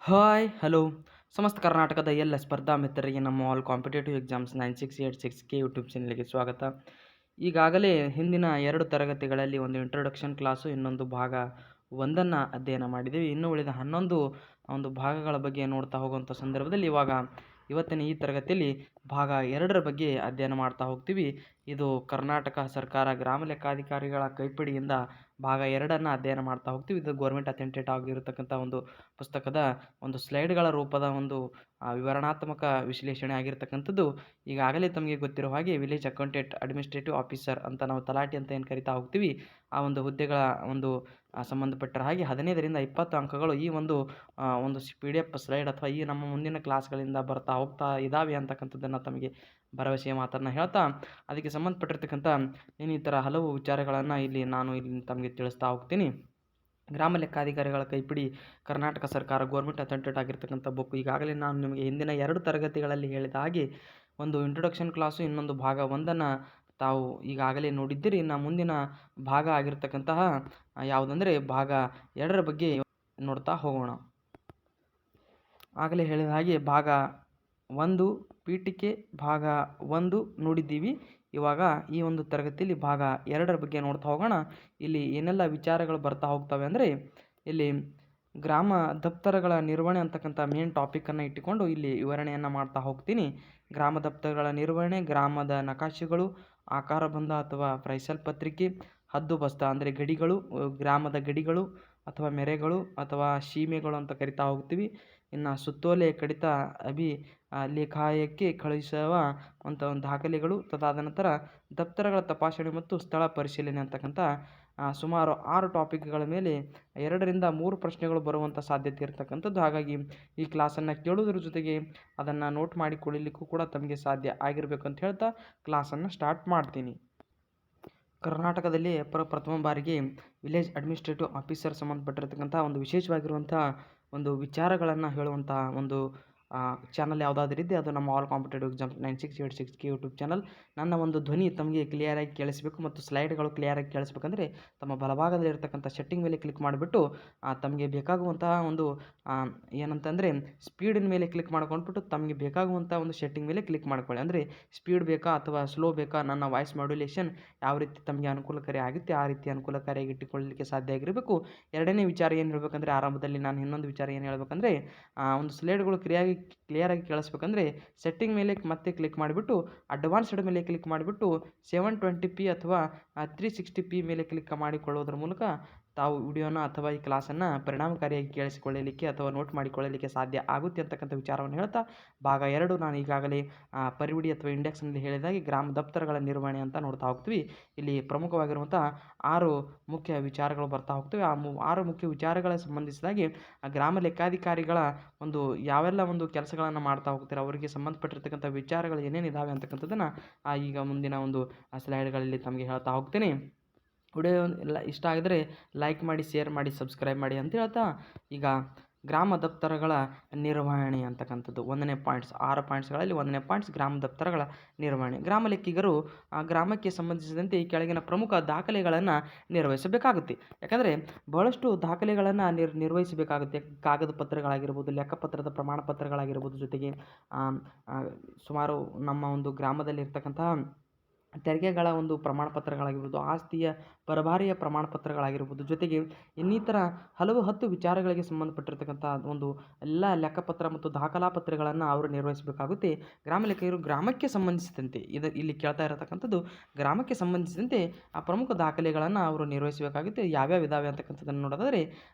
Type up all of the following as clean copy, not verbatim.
Hi hello ಸಮಸ್ತ ಕರ್ನಾಟಕದ ಎಲ್ಲ ಸ್ಪರ್ಧಾ ಮಿತ್ರರಿಗೆ ನಮ್ಮ ಆಲ್ ಕಾಂಪಿಟೇಟಿವ್ ಎಕ್ಸಾಮ್ಸ್ 9686 ಯೂಟ್ಯೂಬ್ ಚಾನಲ್ಗೆ ಸ್ವಾಗತ. ಈಗಾಗಲೇ ಹಿಂದಿನ 2 ತರಗತಿಗಳಲ್ಲಿ ಒಂದು ಇಂಟ್ರೊಡಕ್ಷನ್ ಕ್ಲಾಸು, ಇನ್ನೊಂದು ಭಾಗ 1 ಅಧ್ಯಯನ ಮಾಡಿದ್ದೀವಿ. ಇನ್ನು ಉಳಿದ 11 ಒಂದು ಭಾಗಗಳ ಬಗ್ಗೆ ನೋಡ್ತಾ ಹೋಗುವಂಥ ಸಂದರ್ಭದಲ್ಲಿ ಇವತ್ತಿನ ಈ ತರಗತಿಯಲ್ಲಿ ಭಾಗ 2ರ ಬಗ್ಗೆ ಅಧ್ಯಯನ ಮಾಡ್ತಾ ಹೋಗ್ತೀವಿ. ಇದು ಕರ್ನಾಟಕ ಸರ್ಕಾರ ಗ್ರಾಮ ಲೆಕ್ಕಾಧಿಕಾರಿಗಳ ಕೈಪಿಡಿಯಿಂದ ಭಾಗ 2 ಅಧ್ಯಯನ ಮಾಡ್ತಾ ಹೋಗ್ತೀವಿ. ಇದು ಗೌರ್ಮೆಂಟ್ ಅಥೆಂಟಿಕೇಟ್ ಆಗಿರತಕ್ಕಂಥ ಒಂದು ಪುಸ್ತಕದ ಒಂದು ಸ್ಲೈಡ್ಗಳ ರೂಪದ ಒಂದು ವಿವರಣಾತ್ಮಕ ವಿಶ್ಲೇಷಣೆ ಆಗಿರ್ತಕ್ಕಂಥದ್ದು. ಈಗಾಗಲೇ ತಮಗೆ ಗೊತ್ತಿರೋ ಹಾಗೆ ವಿಲೇಜ್ ಅಕೌಂಟೆಂಟ್ ಅಡ್ಮಿನಿಸ್ಟ್ರೇಟಿವ್ ಆಫೀಸರ್ ಅಂತ ನಾವು ತಲಾಟಿ ಅಂತ ಏನು ಕರಿತಾ ಹೋಗ್ತೀವಿ, ಆ ಒಂದು ಹುದ್ದೆಗಳ ಒಂದು ಸಂಬಂಧಪಟ್ಟ ಹಾಗೆ 15ರಿಂದ 20 ಅಂಕಗಳು ಈ ಒಂದು PDF ಸ್ಲೈಡ್ ಅಥವಾ ಈ ನಮ್ಮ ಮುಂದಿನ ಕ್ಲಾಸ್ಗಳಿಂದ ಬರ್ತಾ ಹೋಗ್ತಾ ಇದ್ದಾವೆ ಅಂತಕ್ಕಂಥದ್ದನ್ನು ತಮಗೆ ಭರವಸೆಯ ಮಾತನ್ನು ಹೇಳ್ತಾ, ಅದಕ್ಕೆ ಸಂಬಂಧಪಟ್ಟಿರ್ತಕ್ಕಂಥ ಇನ್ನಿತರ ಹಲವು ವಿಚಾರಗಳನ್ನು ಇಲ್ಲಿ ತಮಗೆ ತಿಳಿಸ್ತಾ ಹೋಗ್ತೀನಿ. ಗ್ರಾಮ ಲೆಕ್ಕಾಧಿಕಾರಿಗಳ ಕೈಪಿಡಿ ಕರ್ನಾಟಕ ಸರ್ಕಾರ ಗೌರ್ಮೆಂಟ್ ಅಥೆಂಟಿಕೇಟ್ ಆಗಿರ್ತಕ್ಕಂಥ ಬುಕ್. ಈಗಾಗಲೇ ನಾನು ನಿಮಗೆ ಹಿಂದಿನ 2 ತರಗತಿಗಳಲ್ಲಿ ಹೇಳಿದ ಹಾಗೆ ಒಂದು ಇಂಟ್ರೊಡಕ್ಷನ್ ಕ್ಲಾಸು, ಇನ್ನೊಂದು ಭಾಗ 1 ತಾವು ಈಗಾಗಲೇ ನೋಡಿದ್ದೀರಿ. ಇನ್ನು ಮುಂದಿನ ಭಾಗ ಆಗಿರ್ತಕ್ಕಂತಹ ಯಾವುದಂದರೆ ಭಾಗ 2ರ ಬಗ್ಗೆ ನೋಡ್ತಾ ಹೋಗೋಣ. ಆಗಲೇ ಹೇಳಿದ ಹಾಗೆ ಭಾಗ 1 ಪೀಠಿಕೆ ಭಾಗ 1 ನೋಡಿದ್ದೀವಿ. ಇವಾಗ ಈ ಒಂದು ತರಗತಿಯಲ್ಲಿ ಭಾಗ 2ರ ಬಗ್ಗೆ ನೋಡ್ತಾ ಹೋಗೋಣ. ಇಲ್ಲಿ ಏನೆಲ್ಲ ವಿಚಾರಗಳು ಬರ್ತಾ ಹೋಗ್ತವೆ ಅಂದರೆ, ಇಲ್ಲಿ ಗ್ರಾಮ ದಪ್ತರಗಳ ನಿರ್ವಹಣೆ ಅಂತಕ್ಕಂಥ ಮೇನ್ ಟಾಪಿಕನ್ನು ಇಟ್ಟುಕೊಂಡು ಇಲ್ಲಿ ವಿವರಣೆಯನ್ನು ಮಾಡ್ತಾ ಹೋಗ್ತೀನಿ. ಗ್ರಾಮ ದಪ್ತರಗಳ ನಿರ್ವಹಣೆ, ಗ್ರಾಮದ ನಕಾಶೆಗಳು, ಆಕಾರಬಂಧ ಅಥವಾ ಫ್ರೈಸಲ್ ಪತ್ರಿಕೆ, ಹದ್ದುಬಸ್ತ ಅಂದರೆ ಗಡಿಗಳು, ಗ್ರಾಮದ ಗಡಿಗಳು ಅಥವಾ ಮೆರೆಗಳು ಅಥವಾ ಸೀಮೆಗಳು ಅಂತ ಕರಿತಾ ಹೋಗ್ತೀವಿ. ಇನ್ನು ಸುತ್ತೋಲೆ, ಕಡಿತ, ಲೇಖಾಯಕ್ಕೆ ಕಳುಹಿಸುವ ಒಂದು ದಾಖಲೆಗಳು, ತದಾದ ನಂತರ ದಪ್ತರಗಳ ತಪಾಸಣೆ ಮತ್ತು ಸ್ಥಳ ಪರಿಶೀಲನೆ ಅಂತಕ್ಕಂಥ ಸುಮಾರು 6 ಟಾಪಿಕ್ಗಳ ಮೇಲೆ 2ರಿಂದ 3 ಪ್ರಶ್ನೆಗಳು ಬರುವಂಥ ಸಾಧ್ಯತೆ ಇರತಕ್ಕಂಥದ್ದು. ಹಾಗಾಗಿ ಈ ಕ್ಲಾಸನ್ನು ಕೇಳೋದ್ರ ಜೊತೆಗೆ ಅದನ್ನು ನೋಟ್ ಮಾಡಿಕೊಳ್ಳಲಿಕ್ಕೂ ಕೂಡ ತಮಗೆ ಸಾಧ್ಯ ಆಗಿರಬೇಕು ಅಂತ ಹೇಳ್ತಾ ಕ್ಲಾಸನ್ನು ಸ್ಟಾರ್ಟ್ ಮಾಡ್ತೀನಿ. ಕರ್ನಾಟಕದಲ್ಲಿ ಪ್ರಥಮ ಬಾರಿಗೆ ವಿಲೇಜ್ ಅಡ್ಮಿನಿಸ್ಟ್ರೇಟಿವ್ ಆಫೀಸರ್ ಸಂಬಂಧಪಟ್ಟಿರ್ತಕ್ಕಂಥ ಒಂದು ವಿಶೇಷವಾಗಿರುವಂಥ ಒಂದು ವಿಚಾರಗಳನ್ನು ಹೇಳುವಂಥ ಒಂದು ಚಾನಲ್ ಯಾವುದಾದ್ರೂ ಇದೆ, ಅದು ನಮ್ಮ all competitive exams 9686 YouTube channel. ನನ್ನ ಒಂದು ಧ್ವನಿ ತಮಗೆ ಕ್ಲಿಯರಾಗಿ ಕೇಳಿಸಬೇಕು ಮತ್ತು ಸ್ಲೈಡ್ಗಳು ಕ್ಲಿಯರಾಗಿ ಕೇಳಿಸ್ಬೇಕಂದ್ರೆ ತಮ್ಮ ಬಲಭಾಗದಲ್ಲಿ ಇರತಕ್ಕಂಥ ಸೆಟ್ಟಿಂಗ್ ಮೇಲೆ ಕ್ಲಿಕ್ ಮಾಡಿಬಿಟ್ಟು ತಮಗೆ ಬೇಕಾಗುವಂತಹ ಒಂದು ಏನಂತಂದರೆ ಸ್ಪೀಡಿನ ಮೇಲೆ ಕ್ಲಿಕ್ ಮಾಡ್ಕೊಂಡ್ಬಿಟ್ಟು ತಮಗೆ ಬೇಕಾಗುವಂಥ ಒಂದು ಸೆಟ್ಟಿಂಗ್ ಮೇಲೆ ಕ್ಲಿಕ್ ಮಾಡ್ಕೊಳ್ಳಿ. ಅಂದರೆ ಸ್ಪೀಡ್ ಬೇಕಾ ಅಥವಾ ಸ್ಲೋ ಬೇಕಾ, ನನ್ನ ವಾಯ್ಸ್ ಮಾಡ್ಯುಲೇಷನ್ ಯಾವ ರೀತಿ ತಮಗೆ ಅನುಕೂಲಕಾರಿ ಆಗುತ್ತೆ ಆ ರೀತಿ ಅನುಕೂಲಕಾರಿಯಾಗಿ ಇಟ್ಟುಕೊಳ್ಳಲಿಕ್ಕೆ ಸಾಧ್ಯ ಆಗಿರಬೇಕು. 2ನೇ ವಿಚಾರ ಏನು ಹೇಳ್ಬೇಕಂದ್ರೆ, ಆರಂಭದಲ್ಲಿ ನಾನು ಇನ್ನೊಂದು ವಿಚಾರ ಏನು ಹೇಳ್ಬೇಕಂದ್ರೆ, ಒಂದು ಸ್ಲೈಡ್ಗಳು ಕ್ಲಿಯರಾಗಿ ಕೇಳಿಸ್ಬೇಕಂದ್ರೆ ಸೆಟ್ಟಿಂಗ್ ಮೇಲೆ ಮತ್ತೆ ಕ್ಲಿಕ್ ಮಾಡಿಬಿಟ್ಟು ಅಡ್ವಾನ್ಸ್ಡ್ ಮೇಲೆ ಕ್ಲಿಕ್ ಮಾಡಿಬಿಟ್ಟು 720p ಅಥವಾ 360p ಮೇಲೆ ಕ್ಲಿಕ್ ಮಾಡಿಕೊಳ್ಳೋದ್ರ ಮೂಲಕ ತಾವು ವಿಡಿಯೋನ ಅಥವಾ ಈ ಕ್ಲಾಸನ್ನು ಪರಿಣಾಮಕಾರಿಯಾಗಿ ಕೇಳಿಸಿಕೊಳ್ಳಲಿಕ್ಕೆ ಅಥವಾ ನೋಟ್ ಮಾಡಿಕೊಳ್ಳಲಿಕ್ಕೆ ಸಾಧ್ಯ ಆಗುತ್ತೆ ಅಂತಕ್ಕಂಥ ವಿಚಾರವನ್ನು ಹೇಳ್ತಾ, ಭಾಗ 2 ನಾನು ಈಗಾಗಲೇ ಪರಿವಿಡಿ ಅಥವಾ ಇಂಡೆಕ್ಸ್ನಲ್ಲಿ ಹೇಳಿದಾಗೆ ಗ್ರಾಮ ದಪ್ತರಗಳ ನಿರ್ವಹಣೆ ಅಂತ ನೋಡ್ತಾ ಹೋಗ್ತೀವಿ. ಇಲ್ಲಿ ಪ್ರಮುಖವಾಗಿರುವಂಥ 6 ಮುಖ್ಯ ವಿಚಾರಗಳು ಬರ್ತಾ ಹೋಗ್ತವೆ. ಆ 6 ಮುಖ್ಯ ವಿಚಾರಗಳ ಸಂಬಂಧಿಸಿದಾಗೆ ಗ್ರಾಮ ಲೆಕ್ಕಾಧಿಕಾರಿಗಳ ಒಂದು ಯಾವೆಲ್ಲ ಒಂದು ಕೆಲಸಗಳನ್ನು ಮಾಡ್ತಾ ಹೋಗ್ತಾರೆ, ಅವರಿಗೆ ಸಂಬಂಧಪಟ್ಟಿರ್ತಕ್ಕಂಥ ವಿಚಾರಗಳು ಏನೇನಿದ್ದಾವೆ ಅಂತಕ್ಕಂಥದ್ದನ್ನು ಈಗ ಮುಂದಿನ ಒಂದು ಸ್ಲೈಡ್ಗಳಲ್ಲಿ ತಮಗೆ ಹೇಳ್ತಾ ಹೋಗ್ತೀನಿ. ವಿಡಿಯೋ ಎಲ್ಲ ಇಷ್ಟ ಆಗಿದರೆ ಲೈಕ್ ಮಾಡಿ, ಶೇರ್ ಮಾಡಿ, ಸಬ್ಸ್ಕ್ರೈಬ್ ಮಾಡಿ ಅಂತ ಹೇಳ್ತಾ, ಈಗ ಗ್ರಾಮ ದಪ್ತರಗಳ ನಿರ್ವಹಣೆ ಅಂತಕ್ಕಂಥದ್ದು 1ನೇ ಪಾಯಿಂಟ್ಸ್. 6 ಪಾಯಿಂಟ್ಸ್ಗಳಲ್ಲಿ 1ನೇ ಪಾಯಿಂಟ್ಸ್ ಗ್ರಾಮ ದಪ್ತರಗಳ ನಿರ್ವಹಣೆ. ಗ್ರಾಮ ಲೆಕ್ಕಿಗರು ಗ್ರಾಮಕ್ಕೆ ಸಂಬಂಧಿಸಿದಂತೆ ಈ ಕೆಳಗಿನ ಪ್ರಮುಖ ದಾಖಲೆಗಳನ್ನು ನಿರ್ವಹಿಸಬೇಕಾಗುತ್ತೆ. ಯಾಕಂದರೆ ಬಹಳಷ್ಟು ದಾಖಲೆಗಳನ್ನು ನಿರ್ವಹಿಸಬೇಕಾಗುತ್ತೆ. ಕಾಗದ ಪತ್ರಗಳಾಗಿರ್ಬೋದು, ಲೆಕ್ಕಪತ್ರದ ಪ್ರಮಾಣ ಪತ್ರಗಳಾಗಿರ್ಬೋದು, ಜೊತೆಗೆ ಸುಮಾರು ನಮ್ಮ ಒಂದು ಗ್ರಾಮದಲ್ಲಿರ್ತಕ್ಕಂತಹ ತೆರಿಗೆಗಳ ಒಂದು ಪ್ರಮಾಣ ಪತ್ರಗಳಾಗಿರ್ಬೋದು, ಆಸ್ತಿಯ ಪರಭಾರೆಯ ಪ್ರಮಾಣ ಪತ್ರಗಳಾಗಿರ್ಬೋದು, ಜೊತೆಗೆ ಇನ್ನಿತರ ಹಲವು 10 ವಿಚಾರಗಳಿಗೆ ಸಂಬಂಧಪಟ್ಟಿರ್ತಕ್ಕಂಥ ಒಂದು ಎಲ್ಲ ಲೆಕ್ಕಪತ್ರ ಮತ್ತು ದಾಖಲಾ ಪತ್ರಗಳನ್ನು ಅವರು ನಿರ್ವಹಿಸಬೇಕಾಗುತ್ತೆ. ಗ್ರಾಮ ಲೆಕ್ಕಿಗರು ಗ್ರಾಮಕ್ಕೆ ಸಂಬಂಧಿಸಿದಂತೆ ಇಲ್ಲಿ ಕೇಳ್ತಾ ಇರತಕ್ಕಂಥದ್ದು ಗ್ರಾಮಕ್ಕೆ ಸಂಬಂಧಿಸಿದಂತೆ ಆ ಪ್ರಮುಖ ದಾಖಲೆಗಳನ್ನು ಅವರು ನಿರ್ವಹಿಸಬೇಕಾಗುತ್ತೆ. ಯಾವ್ಯಾವ ಇದಾವೆ ಅಂತಕ್ಕಂಥದ್ದನ್ನು ನೋಡೋದಾದರೆ,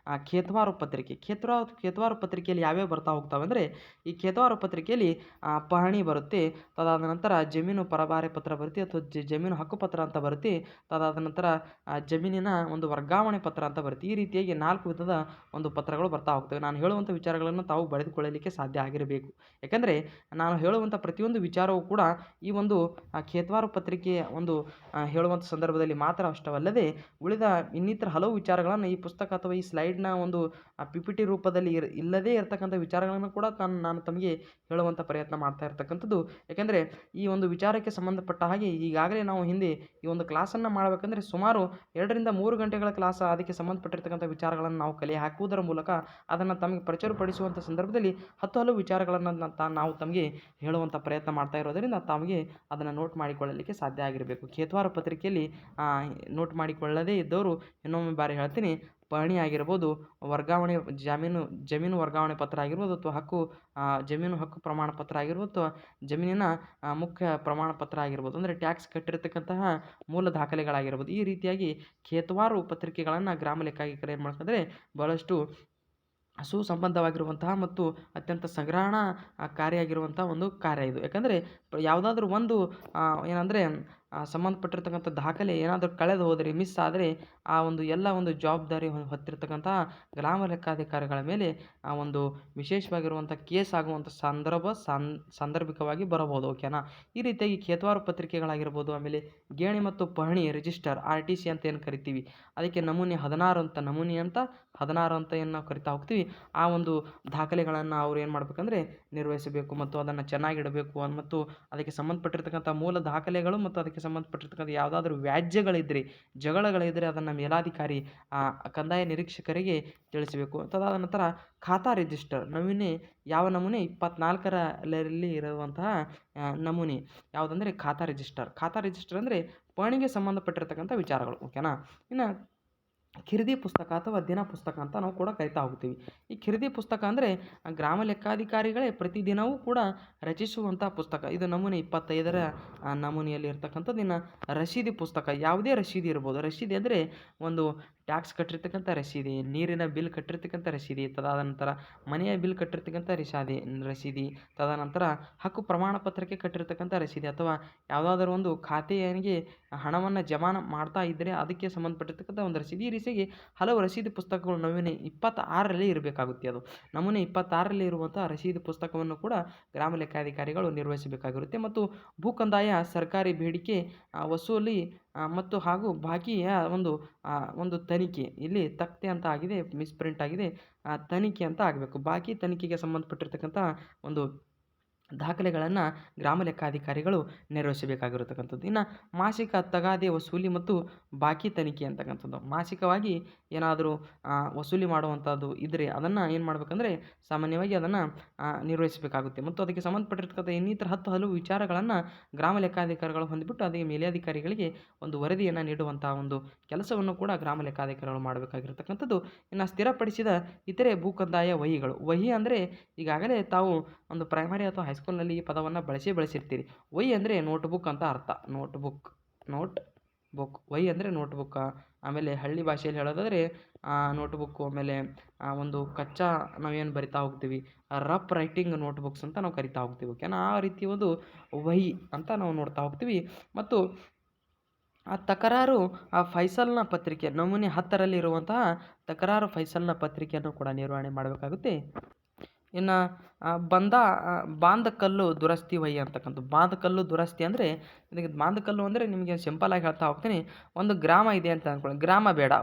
ಖೇತ್ವಾರು ಪತ್ರಿಕೆ. ಖೇತ್ವಾರು ಪತ್ರಿಕೆಯಲ್ಲಿ ಯಾವ್ಯಾವ ಬರ್ತಾ ಹೋಗ್ತಾವೆ ಅಂದರೆ, ಈ ಖೇತ್ವಾರು ಪತ್ರಿಕೆಯಲ್ಲಿ ಪಹಣಿ ಬರುತ್ತೆ, ತದಾದ ನಂತರ ಜಮೀನು ಪರಭಾರೆ ಪತ್ರ ಬರುತ್ತೆ ಅಥವಾ ಜಮೀನು ಹಕ್ಕುಪತ್ರ ಅಂತ ಬರುತ್ತೆ, ತದಾದ ನಂತರ ಜಮೀನಿನ ಒಂದು ವರ್ಗಾವಣೆ ಪತ್ರ ಅಂತ ಬರುತ್ತೆ. ಈ ರೀತಿಯಾಗಿ 4 ವಿಧದ ಒಂದು ಪತ್ರಗಳು ಬರ್ತಾ ಹೋಗ್ತವೆ. ನಾನು ಹೇಳುವಂಥ ವಿಚಾರಗಳನ್ನು ತಾವು ಬರೆದುಕೊಳ್ಳಲಿಕ್ಕೆ ಸಾಧ್ಯ ಆಗಿರಬೇಕು. ಯಾಕಂದರೆ ನಾನು ಹೇಳುವಂಥ ಪ್ರತಿಯೊಂದು ವಿಚಾರವೂ ಕೂಡ ಈ ಒಂದು ಖೇತ್ವಾರು ಪತ್ರಿಕೆಯ ಒಂದು ಹೇಳುವಂಥ ಸಂದರ್ಭದಲ್ಲಿ ಮಾತ್ರ ಅಷ್ಟವಲ್ಲದೆ ಉಳಿದ ಇನ್ನಿತರ ಹಲವು ವಿಚಾರಗಳನ್ನು ಈ ಪುಸ್ತಕ ಅಥವಾ ಈ ಸ್ಲೈಡ್ನ ಒಂದು PPT ರೂಪದಲ್ಲಿ ಇಲ್ಲದೇ ಇರತಕ್ಕಂಥ ವಿಚಾರಗಳನ್ನು ಕೂಡ ನಾನು ತಮಗೆ ಹೇಳುವಂಥ ಪ್ರಯತ್ನ ಮಾಡ್ತಾ ಇರ್ತಕ್ಕಂಥದ್ದು. ಯಾಕೆಂದರೆ ಈ ಒಂದು ವಿಚಾರಕ್ಕೆ ಸಂಬಂಧಪಟ್ಟ ಹಾಗೆ ಈಗಾಗಲೇ ನಾವು ಹಿಂದೆ ಈ ಒಂದು ಕ್ಲಾಸನ್ನು ಮಾಡಬೇಕಂದ್ರೆ ಸುಮಾರು 2ರಿಂದ 3 ಗಂಟೆಗಳ ಕ್ಲಾಸ್ ಅದಕ್ಕೆ ಸಂಬಂಧಪಟ್ಟಿರ್ತಕ್ಕಂಥ ವಿಚಾರಗಳನ್ನು ನಾವು ಕಲೆ ಹಾಕುವುದರ ಮೂಲಕ ಅದನ್ನು ತಮಗೆ ಪ್ರಚುರಪಡಿಸುವಂಥ ಸಂದರ್ಭದಲ್ಲಿ ಹಲವು ವಿಚಾರಗಳನ್ನು ನಾವು ತಮಗೆ ಹೇಳುವಂಥ ಪ್ರಯತ್ನ ಮಾಡ್ತಾ ಇರೋದರಿಂದ ತಮಗೆ ಅದನ್ನು ನೋಟ್ ಮಾಡಿಕೊಳ್ಳಲಿಕ್ಕೆ ಸಾಧ್ಯ ಆಗಿರಬೇಕು. ಖೇತ್ವಾರ ಪತ್ರಿಕೆಯಲ್ಲಿ ನೋಟ್ ಮಾಡಿಕೊಳ್ಳದೇ ಇದ್ದವರು ಇನ್ನೊಮ್ಮೆ ಬಾರಿ ಹೇಳ್ತೀನಿ, ಪಹಣಿ ಆಗಿರ್ಬೋದು, ವರ್ಗಾವಣೆ ಜಮೀನು ವರ್ಗಾವಣೆ ಪತ್ರ ಆಗಿರ್ಬೋದು, ಅಥವಾ ಜಮೀನು ಹಕ್ಕು ಪ್ರಮಾಣ ಪತ್ರ ಆಗಿರ್ಬೋದು, ಅಥವಾ ಜಮೀನಿನ ಮುಖ್ಯ ಪ್ರಮಾಣ ಪತ್ರ ಆಗಿರ್ಬೋದು, ಅಂದರೆ ಟ್ಯಾಕ್ಸ್ ಕಟ್ಟಿರ್ತಕ್ಕಂತಹ ಮೂಲ ದಾಖಲೆಗಳಾಗಿರ್ಬೋದು. ಈ ರೀತಿಯಾಗಿ ಖೇತ್ವಾರು ಪತ್ರಿಕೆಗಳನ್ನು ಗ್ರಾಮ ಲೆಕ್ಕಾಧಿಕಾರಿ ಏನು ಮಾಡ್ತಾರೆ, ಬಹಳಷ್ಟು ಸುಸಂಬದ್ಧವಾಗಿರುವಂತಹ ಮತ್ತು ಅತ್ಯಂತ ಸಂಗ್ರಹಣಕಾರಿಯಾಗಿರುವಂಥ ಒಂದು ಕಾರ್ಯ ಇದು. ಯಾಕಂದರೆ ಯಾವುದಾದ್ರೂ ಒಂದು ಏನಂದರೆ ಸಂಬಂಧಪಟ್ಟಿರ್ತಕ್ಕಂಥ ದಾಖಲೆ ಏನಾದರೂ ಕಳೆದು ಹೋದರೆ, ಮಿಸ್ ಆದರೆ ಆ ಎಲ್ಲ ಒಂದು ಜವಾಬ್ದಾರಿ ಹೊತ್ತಿರ್ತಕ್ಕಂತಹ ಗ್ರಾಮ ಲೆಕ್ಕಾಧಿಕಾರಿಗಳ ಮೇಲೆ ಒಂದು ವಿಶೇಷವಾಗಿರುವಂಥ ಕೇಸ್ ಆಗುವಂಥ ಸಾಂದರ್ಭಿಕವಾಗಿ ಬರಬಹುದು. ಓಕೆನಾ. ಈ ರೀತಿಯಾಗಿ ಖೇತ್ವಾರು ಪತ್ರಿಕೆಗಳಾಗಿರ್ಬೋದು, ಆಮೇಲೆ ಗೇಣಿ ಮತ್ತು ಪಹಣಿ ರಿಜಿಸ್ಟರ್ RTC ಅಂತ ಏನು ಕರಿತೀವಿ, ಅದಕ್ಕೆ ನಮೂನೆ 16 ಅಂತ ಏನು ನಾವು ಕರಿತಾ ಹೋಗ್ತೀವಿ, ಆ ಒಂದು ದಾಖಲೆಗಳನ್ನು ಅವ್ರು ಏನು ಮಾಡಬೇಕಂದ್ರೆ ನಿರ್ವಹಿಸಬೇಕು ಮತ್ತು ಅದನ್ನು ಚೆನ್ನಾಗಿಡಬೇಕು. ಮತ್ತು ಅದಕ್ಕೆ ಸಂಬಂಧಪಟ್ಟಿರ್ತಕ್ಕಂಥ ಮೂಲ ದಾಖಲೆಗಳು ಮತ್ತು ಅದಕ್ಕೆ ಸಂಬಂಧಪಟ್ಟಿರ್ತಕ್ಕಂಥ ಯಾವುದಾದ್ರೂ ವ್ಯಾಜ್ಯಗಳಿದ್ದರೆ, ಜಗಳಗಳಿದ್ದರೆ ಅದನ್ನು ಮೇಲಾಧಿಕಾರಿ ಕಂದಾಯ ನಿರೀಕ್ಷಕರಿಗೆ ತಿಳಿಸಬೇಕು. ತದಾದ ನಂತರ ಖಾತಾ ರಿಜಿಸ್ಟರ್ ಯಾವ ನಮೂನೆ 24ರಲ್ಲಿ ಇರುವಂತಹ ನಮೂನೆ ಯಾವುದಂದರೆ ಖಾತಾ ರಿಜಿಸ್ಟರ್ ಅಂದರೆ ಪಹಣಿಗೆ ಸಂಬಂಧಪಟ್ಟಿರ್ತಕ್ಕಂಥ ವಿಚಾರಗಳು. ಓಕೆನಾ. ಇನ್ನು ಖಿರಿದಿ ಪುಸ್ತಕ ಅಥವಾ ದಿನ ಪುಸ್ತಕ ಅಂತ ನಾವು ಕೂಡ ಕರಿತಾ ಹೋಗ್ತೀವಿ. ಈ ಖಿರಿದಿ ಪುಸ್ತಕ ಅಂದರೆ ಗ್ರಾಮ ಲೆಕ್ಕಾಧಿಕಾರಿಗಳೇ ಪ್ರತಿದಿನವೂ ಕೂಡ ರಚಿಸುವಂಥ ಪುಸ್ತಕ. ಇದು ನಮೂನೆ 25ರ ನಮೂನೆಯಲ್ಲಿ ಇರ್ತಕ್ಕಂಥದ್ದು. ಇನ್ನು ರಸೀದಿ ಪುಸ್ತಕ, ಯಾವುದೇ ರಸೀದಿ ಇರ್ಬೋದು. ರಸೀದಿ ಅಂದರೆ ಒಂದು ಟ್ಯಾಕ್ಸ್ ಕಟ್ಟಿರ್ತಕ್ಕಂಥ ರಸೀದಿ, ನೀರಿನ ಬಿಲ್ ಕಟ್ಟಿರ್ತಕ್ಕಂಥ ರಸೀದಿ, ತದಾದ ನಂತರ ಮನೆಯ ಬಿಲ್ ಕಟ್ಟಿರ್ತಕ್ಕಂಥ ರಸೀದಿ, ತದನಂತರ ಹಕ್ಕು ಪ್ರಮಾಣ ಪತ್ರಕ್ಕೆ ಕಟ್ಟಿರ್ತಕ್ಕಂಥ ರಸೀದಿ, ಅಥವಾ ಯಾವುದಾದ್ರೂ ಒಂದು ಖಾತೆಗೆ ಹಣವನ್ನು ಜಮಾ ಮಾಡ್ತಾ ಇದ್ದರೆ ಅದಕ್ಕೆ ಸಂಬಂಧಪಟ್ಟಿರ್ತಕ್ಕಂಥ ಒಂದು ರಸೀದಿ. ಈ ರೀತಿಯಾಗಿ ಹಲವು ರಸೀದಿ ಪುಸ್ತಕಗಳು ನಮೂನೆ 26ರಲ್ಲಿ ಇರಬೇಕಾಗುತ್ತೆ. ಅದು ನಮೂನೆ 26ರಲ್ಲಿ ಇರುವಂಥ ರಸೀದಿ ಪುಸ್ತಕವನ್ನು ಕೂಡ ಗ್ರಾಮ ಲೆಕ್ಕಾಧಿಕಾರಿಗಳು ನಿರ್ವಹಿಸಬೇಕಾಗಿರುತ್ತೆ. ಮತ್ತು ಭೂಕಂದಾಯ, ಸರ್ಕಾರಿ ಬೇಡಿಕೆ ವಸೂಲಿ ಮತ್ತು ಹಾಗೂ ಬಾಕಿಯ ಒಂದು ತನಿಖೆ, ಇಲ್ಲಿ ತಕ್ತೆ ಅಂತ ಆಗಿದೆ, ಮಿಸ್ಪ್ರಿಂಟ್ ಆಗಿದೆ, ತನಿಖೆ ಅಂತ ಆಗಬೇಕು. ಬಾಕಿ ತನಿಖೆಗೆ ಸಂಬಂಧಪಟ್ಟಿರ್ತಕ್ಕಂಥ ಒಂದು ದಾಖಲೆಗಳನ್ನು ಗ್ರಾಮ ಲೆಕ್ಕಾಧಿಕಾರಿಗಳು ನಿರ್ವಹಿಸಬೇಕಾಗಿರತಕ್ಕಂಥದ್ದು. ಇನ್ನು ಮಾಸಿಕ ತಗಾದೆ ವಸೂಲಿ ಮತ್ತು ಬಾಕಿ ತನಿಖೆ ಅಂತಕ್ಕಂಥದ್ದು. ಮಾಸಿಕವಾಗಿ ಏನಾದರೂ ವಸೂಲಿ ಮಾಡುವಂಥದ್ದು ಇದ್ದರೆ ಅದನ್ನು ಏನು ಮಾಡಬೇಕಂದ್ರೆ ಸಾಮಾನ್ಯವಾಗಿ ಅದನ್ನು ನಿರ್ವಹಿಸಬೇಕಾಗುತ್ತೆ. ಮತ್ತು ಅದಕ್ಕೆ ಸಂಬಂಧಪಟ್ಟಿರ್ತಕ್ಕಂಥ ಇನ್ನಿತರ ಹಲವು ವಿಚಾರಗಳನ್ನು ಗ್ರಾಮ ಲೆಕ್ಕಾಧಿಕಾರಿಗಳು ಹೊಂದಿಬಿಟ್ಟು ಅದಕ್ಕೆ ಮೇಲಧಿಕಾರಿಗಳಿಗೆ ಒಂದು ವರದಿಯನ್ನು ನೀಡುವಂಥ ಒಂದು ಕೆಲಸವನ್ನು ಕೂಡ ಗ್ರಾಮ ಲೆಕ್ಕಾಧಿಕಾರಿಗಳು ಮಾಡಬೇಕಾಗಿರ್ತಕ್ಕಂಥದ್ದು. ಇನ್ನು ಸ್ಥಿರಪಡಿಸಿದ ಇತರೆ ಭೂಕಂದಾಯ ವಹಿಗಳು. ವಹಿ ಅಂದರೆ ಈಗಾಗಲೇ ತಾವು ಒಂದು ಪ್ರೈಮರಿ ಅಥವಾ ಹೈಸ್ಕೂಲ್ನಲ್ಲಿ ಈ ಪದವನ್ನು ಬಳಸಿರ್ತೀರಿ. ವಹಿ ಅಂದರೆ ನೋಟ್ಬುಕ್ ಅಂತ ಅರ್ಥ. ನೋಟ್ಬುಕ್. ವಹಿ ಅಂದರೆ ನೋಟ್ಬುಕ್. ಆಮೇಲೆ ಹಳ್ಳಿ ಭಾಷೆಯಲ್ಲಿ ಹೇಳೋದಾದರೆ ನೋಟ್ಬುಕ್ಕು, ಆಮೇಲೆ ಒಂದು ಕಚ್ಚಾ ನಾವೇನು ಬರಿತಾ ಹೋಗ್ತೀವಿ, ರಫ್ ರೈಟಿಂಗ್ ನೋಟ್ಬುಕ್ಸ್ ಅಂತ ನಾವು ಕರಿತಾ ಹೋಗ್ತೀವಿ. ಓಕೆನಾ. ಆ ರೀತಿ ಒಂದು ವಹಿ ಅಂತ ನಾವು ನೋಡ್ತಾ ಹೋಗ್ತೀವಿ. ಮತ್ತು ಆ ತಕರಾರು ಫೈಸಲ್ನ ಪತ್ರಿಕೆ ನಮೂನೆ 10ರಲ್ಲಿ ಇರುವಂತಹ ತಕರಾರು ಫೈಸಲ್ನ ಪತ್ರಿಕೆಯನ್ನು ಕೂಡ ನಿರ್ವಹಣೆ ಮಾಡಬೇಕಾಗುತ್ತೆ. ಇನ್ನು ಬಾಂಧಕಲ್ಲು ದುರಸ್ತಿ ವಹಿ ಅಂತಕ್ಕಂಥದ್ದು. ಬಾಂಧಕಲ್ಲು ದುರಸ್ತಿ ಅಂದರೆ ಇದಕ್ಕೆ ಬಾಂಧಕಲ್ಲು ಅಂದರೆ ನಿಮಗೆ ಸಿಂಪಲ್ಲಾಗಿ ಹೇಳ್ತಾ ಹೋಗ್ತೀನಿ. ಒಂದು ಗ್ರಾಮ ಇದೆ ಅಂತ ಅಂದ್ಕೊಳ್ಳಿ. ಗ್ರಾಮ ಬೇಡ,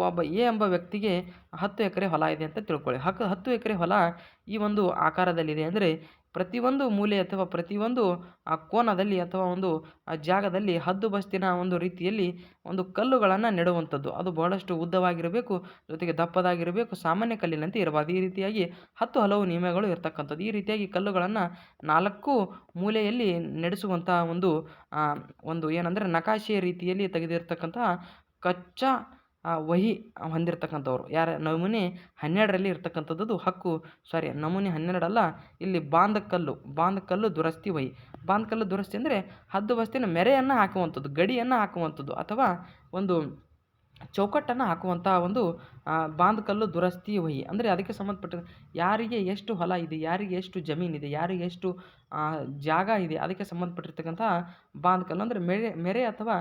ಒಬ್ಬ ಎ ಎಂಬ ವ್ಯಕ್ತಿಗೆ 10 ಎಕರೆ ಹೊಲ ಇದೆ ಅಂತ ತಿಳ್ಕೊಳ್ಳಿ. 10 ಎಕರೆ ಹೊಲ ಈ ಒಂದು ಆಕಾರದಲ್ಲಿದೆ ಅಂದರೆ ಪ್ರತಿಯೊಂದು ಮೂಲೆ ಅಥವಾ ಪ್ರತಿಯೊಂದು ಕೋನದಲ್ಲಿ ಅಥವಾ ಒಂದು ಜಾಗದಲ್ಲಿ ಹದ್ದುಬಸ್ತಿನ ಒಂದು ರೀತಿಯಲ್ಲಿ ಒಂದು ಕಲ್ಲುಗಳನ್ನು ನೆಡುವಂಥದ್ದು. ಅದು ಬಹಳಷ್ಟು ಉದ್ದವಾಗಿರಬೇಕು, ಜೊತೆಗೆ ದಪ್ಪದಾಗಿರಬೇಕು, ಸಾಮಾನ್ಯ ಕಲ್ಲಿನಂತೆ ಇರಬಾರ್ದು. ಈ ರೀತಿಯಾಗಿ ಹಲವು ನಿಯಮಗಳು ಇರ್ತಕ್ಕಂಥದ್ದು. ಈ ರೀತಿಯಾಗಿ ಕಲ್ಲುಗಳನ್ನು 4 ಮೂಲೆಯಲ್ಲಿ ನಡೆಸುವಂಥ ಒಂದು ಏನಂದರೆ ನಕಾಶೆಯ ರೀತಿಯಲ್ಲಿ ತೆಗೆದಿರ್ತಕ್ಕಂತಹ ಕಚ್ಚಾ ವಹಿ ಹೊಂದಿರತಕ್ಕಂಥವ್ರು ನಮೂನೆ 12ರಲ್ಲಿ ಇರ್ತಕ್ಕಂಥದ್ದು. ನಮೂನೆ 12 ಅಲ್ಲ, ಇಲ್ಲಿ ಬಾಂಧಕಲ್ಲು ದುರಸ್ತಿ ವಹಿ. ಬಾಂಧಕಲ್ಲು ದುರಸ್ತಿ ಅಂದರೆ ಹದ್ದುಬಸ್ತಿನ ಮೆರೆಯನ್ನು ಹಾಕುವಂಥದ್ದು, ಗಡಿಯನ್ನು ಹಾಕುವಂಥದ್ದು, ಅಥವಾ ಒಂದು ಚೌಕಟ್ಟನ್ನು ಹಾಕುವಂಥ ಒಂದು ಬಾಂಧಕಲ್ಲು ದುರಸ್ತಿ ವಹಿ. ಅಂದರೆ ಅದಕ್ಕೆ ಸಂಬಂಧಪಟ್ಟ ಯಾರಿಗೆ ಎಷ್ಟು ಹೊಲ ಇದೆ, ಯಾರಿಗೆ ಎಷ್ಟು ಜಮೀನಿದೆ, ಯಾರಿಗೆ ಎಷ್ಟು ಜಾಗ ಇದೆ, ಅದಕ್ಕೆ ಸಂಬಂಧಪಟ್ಟಿರ್ತಕ್ಕಂಥ ಬಾಂಧಕಲ್ಲು ಅಂದರೆ ಮೆರೆ ಅಥವಾ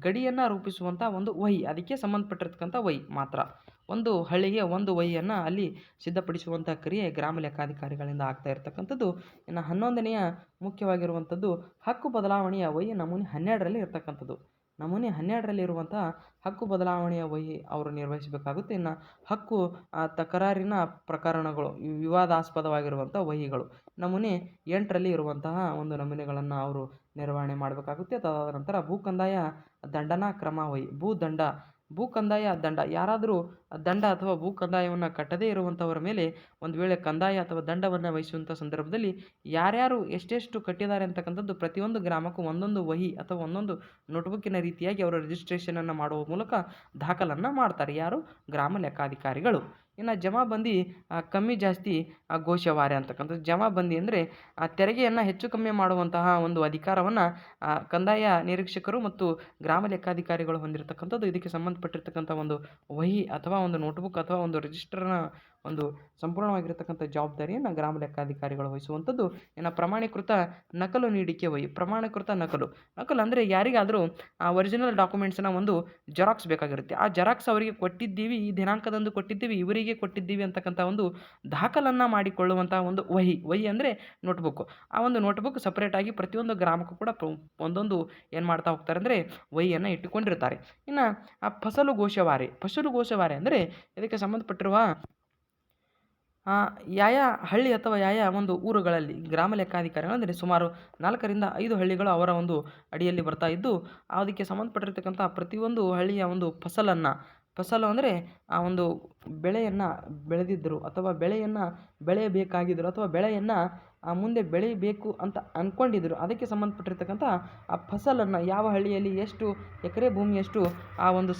ಗಡಿಯನ್ನು ರೂಪಿಸುವಂಥ ಒಂದು ವಹಿ. ಅದಕ್ಕೆ ಸಂಬಂಧಪಟ್ಟಿರ್ತಕ್ಕಂಥ ವಹಿ ಮಾತ್ರ. ಒಂದು ಹಳ್ಳಿಗೆ ಒಂದು ವಹಿಯನ್ನು ಅಲ್ಲಿ ಸಿದ್ಧಪಡಿಸುವಂಥ ಕ್ರಿಯೆ ಗ್ರಾಮ ಲೆಕ್ಕಾಧಿಕಾರಿಗಳಿಂದ ಆಗ್ತಾ ಇರ್ತಕ್ಕಂಥದ್ದು. ಇನ್ನು 11ನೆಯ ಮುಖ್ಯವಾಗಿರುವಂಥದ್ದು ಹಕ್ಕು ಬದಲಾವಣೆಯ ವಹಿ ನಮೂನೆ 12ರಲ್ಲಿ ಇರ್ತಕ್ಕಂಥದ್ದು. ನಮೂನೆ 12ರಲ್ಲಿರುವಂತಹ ಹಕ್ಕು ಬದಲಾವಣೆಯ ವಹಿ ಅವರು ನಿರ್ವಹಿಸಬೇಕಾಗುತ್ತೆ. ಇನ್ನು ಹಕ್ಕು ತಕರಾರಿನ ಪ್ರಕರಣಗಳು, ವಿವಾದಾಸ್ಪದವಾಗಿರುವಂಥ ವಹಿಗಳು ನಮೂನೆ 8ರಲ್ಲಿ ಇರುವಂತಹ ಒಂದು ನಮೂನೆಗಳನ್ನು ಅವರು ನಿರ್ವಹಣೆ ಮಾಡಬೇಕಾಗುತ್ತೆ. ತದಾದ ನಂತರ ಭೂ ಕಂದಾಯ ದಂಡನಾ ಕ್ರಮ ವಹಿ, ಭೂ ಕಂದಾಯ ದಂಡ, ಯಾರಾದರೂ ದಂಡ ಅಥವಾ ಭೂ ಕಂದಾಯವನ್ನು ಕಟ್ಟದೇ ಇರುವಂಥವರ ಮೇಲೆ ಒಂದು ವೇಳೆ ಕಂದಾಯ ಅಥವಾ ದಂಡವನ್ನು ವಹಿಸುವಂಥ ಸಂದರ್ಭದಲ್ಲಿ ಯಾರ್ಯಾರು ಎಷ್ಟೆಷ್ಟು ಕಟ್ಟಿದ್ದಾರೆ ಅಂತಕ್ಕಂಥದ್ದು ಪ್ರತಿಯೊಂದು ಗ್ರಾಮಕ್ಕೂ ಒಂದೊಂದು ವಹಿ ಅಥವಾ ಒಂದೊಂದು ನೋಟ್ಬುಕ್ಕಿನ ರೀತಿಯಾಗಿ ಅವರು ರಿಜಿಸ್ಟ್ರೇಷನನ್ನು ಮಾಡುವ ಮೂಲಕ ದಾಖಲನ್ನು ಮಾಡ್ತಾರೆ. ಯಾರು? ಗ್ರಾಮ ಲೆಕ್ಕಾಧಿಕಾರಿಗಳು. ಇನ್ನು ಜಮಾಬಂದಿ ಕಮ್ಮಿ ಜಾಸ್ತಿ ಗೋಷವಾರೆ ಅಂತಕ್ಕಂಥದ್ದು. ಜಮಾಬಂದಿ ಅಂದರೆ ತೆರಿಗೆಯನ್ನು ಹೆಚ್ಚು ಕಮ್ಮಿ ಮಾಡುವಂತಹ ಒಂದು ಅಧಿಕಾರವನ್ನು ಕಂದಾಯ ನಿರೀಕ್ಷಕರು ಮತ್ತು ಗ್ರಾಮ ಲೆಕ್ಕಾಧಿಕಾರಿಗಳು ಹೊಂದಿರತಕ್ಕಂಥದ್ದು. ಇದಕ್ಕೆ ಸಂಬಂಧಪಟ್ಟಿರ್ತಕ್ಕಂಥ ಒಂದು ವಹಿ ಅಥವಾ ಒಂದು ನೋಟ್ಬುಕ್ ಅಥವಾ ಒಂದು ರಿಜಿಸ್ಟರ್ನ ಒಂದು ಸಂಪೂರ್ಣವಾಗಿರತಕ್ಕಂಥ ಜವಾಬ್ದಾರಿಯನ್ನು ಗ್ರಾಮ ಲೆಕ್ಕಾಧಿಕಾರಿಗಳು ವಹಿಸುವಂಥದ್ದು. ಇನ್ನು ಪ್ರಮಾಣೀಕೃತ ನಕಲು ನೀಡಿಕೆ ವಹಿ, ಪ್ರಮಾಣೀಕೃತ ನಕಲು ಅಂದರೆ ಯಾರಿಗಾದರೂ ಒರಿಜಿನಲ್ ಡಾಕ್ಯುಮೆಂಟ್ಸ್ನ ಒಂದು ಜೆರಾಕ್ಸ್ ಬೇಕಾಗಿರುತ್ತೆ. ಆ ಜೆರಾಕ್ಸ್ ಅವರಿಗೆ ಕೊಟ್ಟಿದ್ದೀವಿ, ಈ ದಿನಾಂಕದಂದು ಕೊಟ್ಟಿದ್ದೀವಿ, ಇವರಿಗೆ ಕೊಟ್ಟಿದ್ದೀವಿ ಅಂತಕ್ಕಂಥ ಒಂದು ದಾಖಲನ್ನು ಮಾಡಿಕೊಳ್ಳುವಂತಹ ಒಂದು ವಹಿ ಅಂದರೆ ನೋಟ್ಬುಕ್. ಆ ಒಂದು ನೋಟ್ಬುಕ್ ಸಪ್ರೇಟಾಗಿ ಪ್ರತಿಯೊಂದು ಗ್ರಾಮಕ್ಕೂ ಕೂಡ ಒಂದೊಂದು ಏನು ಮಾಡ್ತಾ ಹೋಗ್ತಾರೆ ಅಂದರೆ ವಹಿಯನ್ನು ಇಟ್ಟುಕೊಂಡಿರ್ತಾರೆ. ಇನ್ನು ಫಸಲು ಗೋಷವಾರೆ ಅಂದರೆ ಇದಕ್ಕೆ ಸಂಬಂಧಪಟ್ಟಿರುವ ಯಾಯ ಹಳ್ಳಿ ಅಥವಾ ಯಾಯ ಒಂದು ಊರುಗಳಲ್ಲಿ ಗ್ರಾಮ ಲೆಕ್ಕಾಧಿಕಾರಿಗಳು ಅಂದರೆ ಸುಮಾರು 4ರಿಂದ 5 ಹಳ್ಳಿಗಳು ಅವರ ಒಂದು ಅಡಿಯಲ್ಲಿ ಬರ್ತಾ ಇದ್ದು, ಅದಕ್ಕೆ ಸಂಬಂಧಪಟ್ಟಿರ್ತಕ್ಕಂಥ ಪ್ರತಿಯೊಂದು ಹಳ್ಳಿಯ ಒಂದು ಫಸಲು ಅಂದರೆ ಆ ಒಂದು ಬೆಳೆಯನ್ನು ಬೆಳೆದಿದ್ದರು ಅಥವಾ ಬೆಳೆಯನ್ನು ಬೆಳೆಯಬೇಕಾಗಿದ್ದರು ಅಥವಾ ಬೆಳೆಯನ್ನು ಮುಂದೆ ಬೆಳೆಯಬೇಕು ಅಂತ ಅಂದ್ಕೊಂಡಿದ್ದರು. ಅದಕ್ಕೆ ಸಂಬಂಧಪಟ್ಟಿರ್ತಕ್ಕಂಥ ಆ ಫಸಲನ್ನು ಯಾವ ಹಳ್ಳಿಯಲ್ಲಿ ಎಷ್ಟು ಎಕರೆ ಭೂಮಿಯಷ್ಟು ಆ ಒಂದು